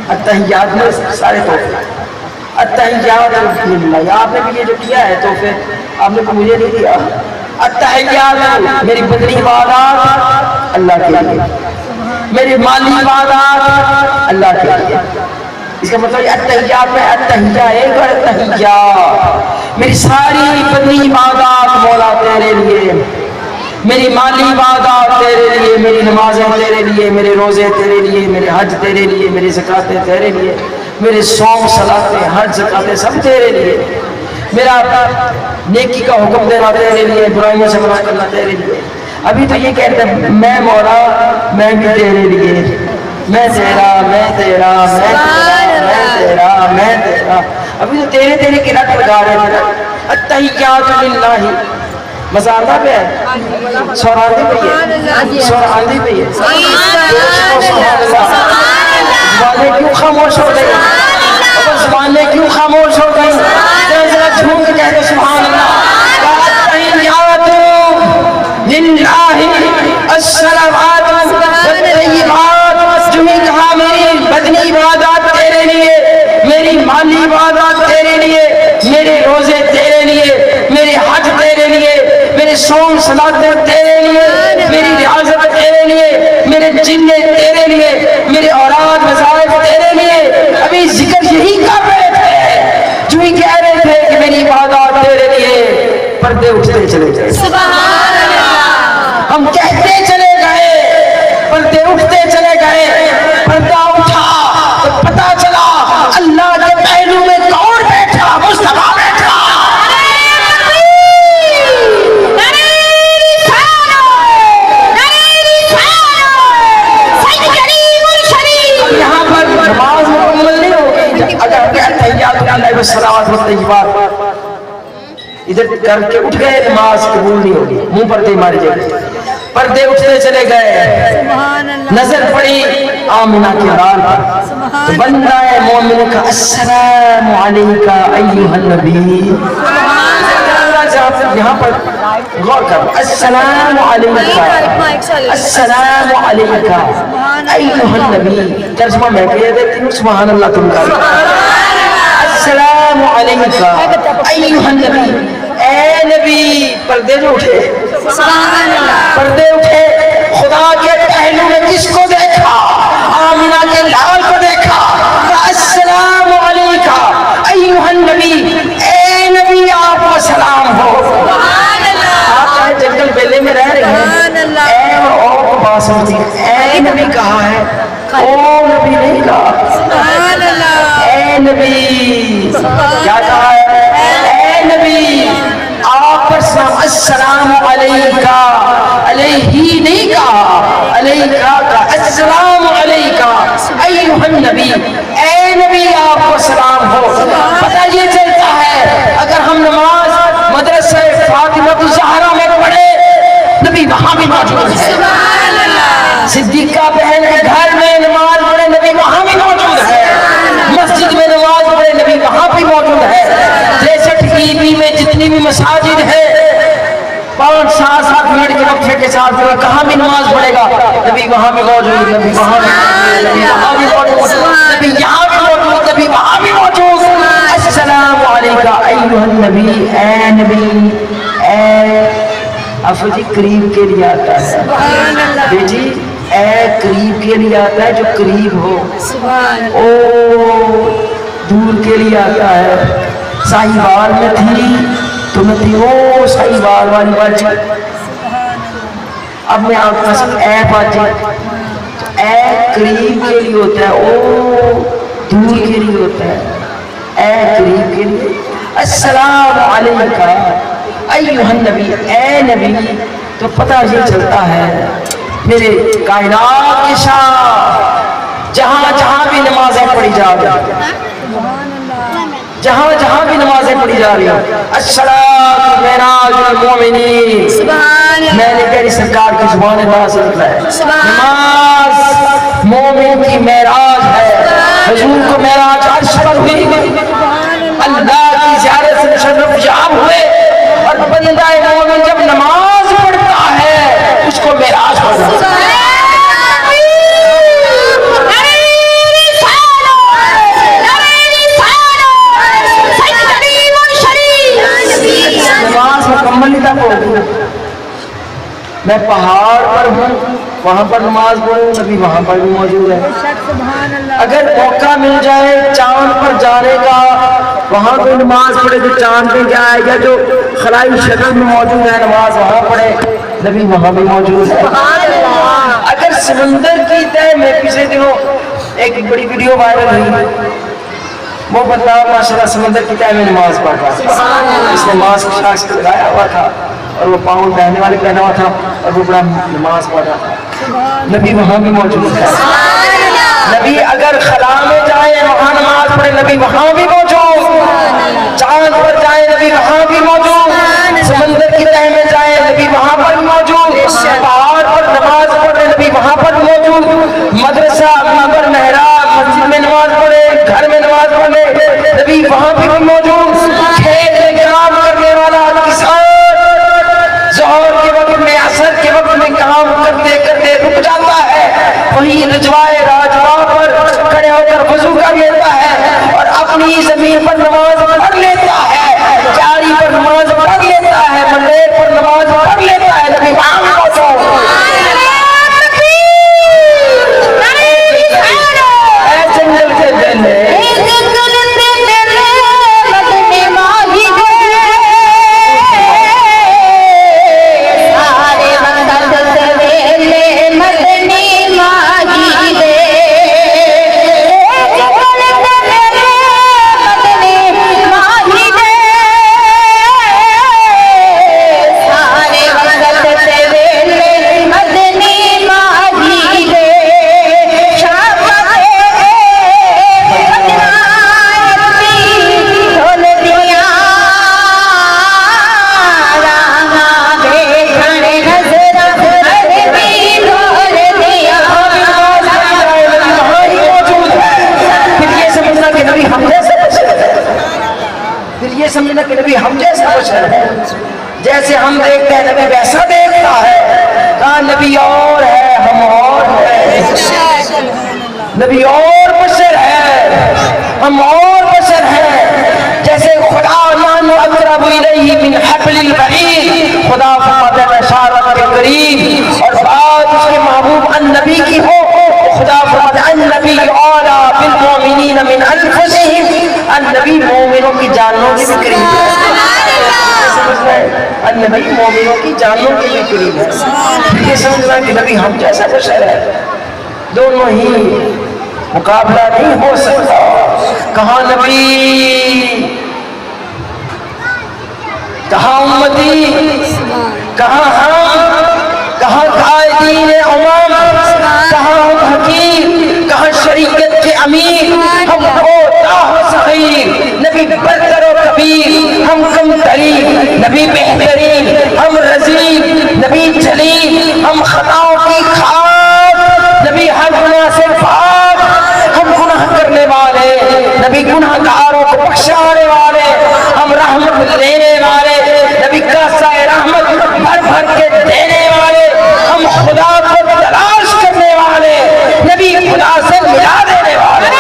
التحیات میں سارے تحفے التحیات للہ. آپ نے بھی یہ جو کیا ہے تو پھر آپ نے مجھے نہیں دیا. التحیات میری بدنی عبادات اللہ کے لیے میری مالی عبادات اللہ کے لیے. اس کا مطلب التحیات میں التحیہ ایک اور التحیہ میری ساری بدنی عبادات مولا تیرے لیے. میری مالی عبادات تیرے لیے، میری نمازیں تیرے لیے، میرے روزے تیرے لیے، میرے حج تیرے لیے، میری زکاتیں تیرے لیے، میرے صوم صلاتیں حج زکاتیں سب تیرے لیے، میرا نیکی کا حکم دینا تیرے لیے، برائیوں سے منع کرنا تیرے لیے۔ ابھی تو یہ کہتے ہیں میں مولا میں بھی تیرے لیے، میں تیرا میں تیرا میں تیرا میں تیرا میں تیرا، ابھی تو تیرے تیرے کی رٹ لگا رہے تھے۔ التحیات للہ، مزہ آتا پہ ہے، سور آندھی پہ ہے، سور آندھی پہ ہے، زبانیں کیوں خاموش ہو گئی، زبانیں کیوں خاموش ہو گئی، ذرا جھوم کے کہہ دو سبحان اللہ۔ التحیات للہ الصلوات والطیبات، جو ہی کہا میری بدنی عبادات تیرے لیے، میری مالی عبادات تیرے لیے، میرے روزے تیرے لیے، میرے حج تیرے لیے، میرے صوم صلاتیں تیرے لیے، میری ریاضت تیرے لیے، میرے جننے تیرے لیے، میرے اولاد وظائف تیرے لیے۔ ابھی ذکر یہی کر رہے تھے جو ہی کہہ رہے تھے کہ میری عبادات تیرے لیے، پردے اٹھتے چلے گئے، سبحان اللہ، ہم کہتے چلے گئے، پردے اٹھتے چلے گئے، پردہ اٹھا تو پتہ چلا اللہ کے پہلو میں کون بیٹھا، مصطفیٰ بیٹھا۔ یہاں پر نماز مکمل نہیں ہوگی اگر ہم التحیات للہ والصلوات والطیبات ادھر کر کے اٹھ گئے، نماز قبول نہیں ہوگی، منہ پردے مارے جائے۔ پردے اٹھتے چلے گئے، نظر پڑی آمنہ کے حال پر، تو بندہ مومن کا السلام علیکہ ایھا النبی، یہاں پر غور کرو، السلام علیکہ السلام علیکہ ایھا النبی، ترجمہ میں کہہ دیتی ہوں سبحان اللہ تم کا، السلام علیکہ ایھا النبی، اے نبی۔ پردے جو اٹھے، پردے اٹھے، خدا کے پہلو میں کس کو دیکھا، آمنہ کے لال کو دیکھا، السلام علیکہ ایھا النبی، اے نبی آپ کو سلام ہو۔ آپ چاہے جنگل بیلے میں رہ رہے ہیں، اے اور کو بات سمجھتی ہے، اے نبی کہا ہے، او نبی نہیں کہا، اے نبی کیا کہا ہے، اے نبی آپ پر سلام، السلام علیکہ، علیہ نہیں کہا، علیکہ کا، السلام علیکہ ایھا النبی، اے نبی آپ کو سلام ہو۔ پتہ یہ چلتا ہے اگر ہم نماز مدرسہ فاطمہ الزہرا میں پڑھے، نبی وہاں بھی موجود ہے، صدیقہ بہن کے گھر میں نماز پڑھے، نبی وہاں بھی موجود ہے، مسجد میں نماز پڑھے، نبی وہاں بھی موجود ہے، 63 میں جتنی بھی مساجد ہے، 5-7 منٹ کے وقفے کے ساتھ کہاں بھی نماز پڑھے گا، نبی وہاں بھی موجود، نبی وہاں بھی موجود، نبی وہاں بھی موجود، نبی یہاں بھی موجود، نبی وہاں بھی موجود۔ السلام علیکہ ایھا النبی، اے نبی، اے افضل جی قریب کے لیے آتا ہے، بیٹی اے قریب کے لیے آتا ہے جو قریب ہو، او دور کے لیے آتا ہے۔ ساہیوال میں تھی تو میں تھی او ساہیوال والی باجی، اب میں آپ کا سب اے باجی، اے قریب کے لیے ہوتا ہے، او دور کے لیے ہوتا ہے، اے قریب کے لیے۔ السلام علیکہ ایھا النبی، اے نبی، تو پتہ یہ چلتا ہے میرے کائنات کے شاہ، جہاں جہاں بھی نمازیں پڑھی جا رہی ہیں، جہاں جہاں بھی نمازیں پڑھی جا رہی ہیں، الصلاۃ معراج المومنین، میں نے کہہ سرکار کی زبان اللہ سے نکلا ہے، نماز مومن کی معراج ہے۔ حضور کو معراج عرش پر ہوئی، اللہ کی زیارت سے مشرف یاب ہوئے، اور بندہ مومن جب نماز پڑھتا ہے اس کو معراج ہو جاتا ہے۔ نماز مکمل ہی تک ہوگی، میں پہاڑ پر ہوں وہاں پر نماز پڑھوں، نبی وہاں پر بھی موجود ہے۔ اگر موقع مل جائے چاند پر جانے کا، وہاں پہ نماز پڑھے تو چاند پہ کیا آئے گا، جو خلائی شکل میں موجود ہے نماز وہاں پڑھے۔ نبی وہاں بھی موجود ہے. اگر سمندر کی تہ میں پچھلے دنوں ایک بڑی ویڈیو وائرل ہوئی, وہ بندہ ماشاءاللہ سمندر کی تہ میں نماز پڑھ رہا تھا, اس نے ماسک شاسک لگایا ہوا تھا اور وہ پاؤں پہننے والے پہنا ہوا تھا اور وہ بڑا نماز پڑھ رہا تھا. نبی وہاں بھی موجود ہے. نبی اگر خلا میں جائے وہاں نماز پڑھے, نبی وہاں بھی موجود. چاند پر جائے نبی وہاں بھی موجود. سمندر کی تہ میں جائے نبی وہاں پر موجود. پہاڑ پر نماز پڑھے نبی وہاں پر موجود. مدرسہ منبر محراب مسجد میں نماز پڑھے, گھر میں نماز پڑھے نبی وہاں بھی موجود. کھیت میں کام کرنے والا کسان ظہر کے وقت میں عصر کے وقت میں کام کرتے کرتے رک جاتا ہے, وہی رجوائے راجواں پر کھڑے ہو کر وضو کر لیتا ہے اور اپنی زمین پر نماز پڑھ لیتا ہے. جاری پر نماز پڑھ لیتا ہے, منڈیر پر نماز پڑھ لیتا ہے. نبی وہاں موجود. اے جنگل کے دل سمجھنا کہ نبی ہم جیسا بشر ہے, جیسے ہم دیکھتے ہیں نبی ویسا دیکھتا ہے. کہاں نبی اور ہے, ہم اور ہیں. نبی اور بشر ہے, ہم اور بشر ہیں. جیسے خدا نحن اقرب الیہ من حبل الورید, خدا فرماتا ہے میں شارق کے قریب, اور بات اس کے محبوب النبی کی ہو, خدا فرماتا ہے النبی اولیٰ بالمؤمنین من انفسہم, النبی مومنوں کی جانوں کے بھی قریب ہے. النبی مومنوں کی جانوں کے بھی قریب ہے. یہ سمجھنا کہ نبی ہم جیسا بشر ہے, دونوں ہی مقابلہ نہیں ہو سکتا. کہاں نبی, کہاں امتی, کہاں ہم, کہاں قائدین امم, کہاں ہم حکیم, کہاں شریعت کے امیر. ہم کوتا و صغیر, نبی برتر و کبیر. ہم کم ترین, نبی بہترین. ہم رزیل, نبی جلیل. ہم خطاؤں کی کھاد, نبی ہر گناہ سے پاک. ہم گناہ کرنے والے, نبی گناہ گاروں کو بخشانے والے. ہم رحمت دینے والے, نبی کاسہ رحمت بھر بھر کے دینے والے. ہم خدا کو تلاش کرنے والے, نبی خدا سے ملا دینے والے.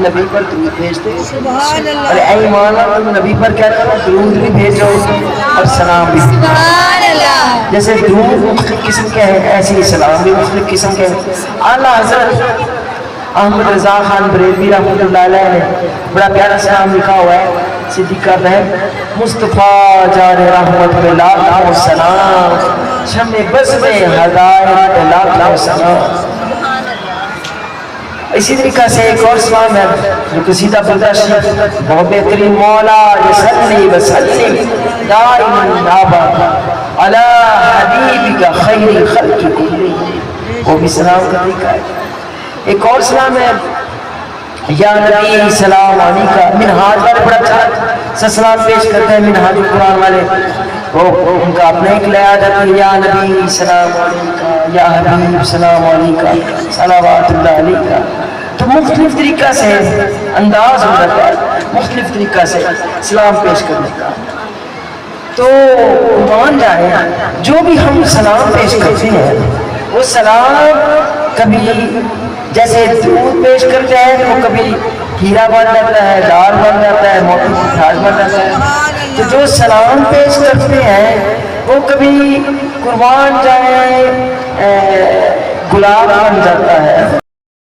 نبی پر درود بھیجتے, اور اے ایمان تم نبی پر کیا کرو, درود بھی بھیجو اور سلام بھی. جیسے درود مختلف قسم کے ہیں, ایسے ہی سلام بھی مختلف قسم کے ہیں. اعلیٰ حضرت احمد رضا خان بریلوی رحمۃ اللہ علیہ نے بڑا پیارا سلام لکھا ہوا ہے، صدیقہ بہن مصطفیٰ جان رحمت پہ لاکھوں سلام، شمع بز میں ہدایت پہ لاکھوں سلام۔ اسی طریقہ سے ایک اور سلام ہے جو قصیدہ بردہ شریف بہت بہترین، مولا یصلی وسلم دائما ابدا علی حبیبک خیر خلق کلہم، وہ بھی سلام کا طریقہ ہے۔ ایک اور سلام ہے یا نبی سلام علیکہ، منہاج والے بڑا اچھا سا سلام پیش کرتے ہیں، منہاج القرآن والے، وہ ان کا اپنا ایک لحاظ ہے، یا نبی سلام علیکہ، یا حبیب سلام علیکہ، صلوات اللہ علیکہ۔ تو مختلف طریقہ سے انداز ہو جاتا ہے، مختلف طریقہ سے سلام پیش کرنے کا۔ تو مان جائیں جو بھی ہم سلام پیش کرتے ہیں وہ سلام کبھی جیسے دودھ پیش کرتے ہیں تو کبھی ہیرا بن جاتا ہے، ڈال بن جاتا ہے، موٹی مٹھاس بن جاتا ہے۔ تو جو سلام پیش کرتے ہیں وہ کبھی قربان جائیں گلاب بن جاتا ہے۔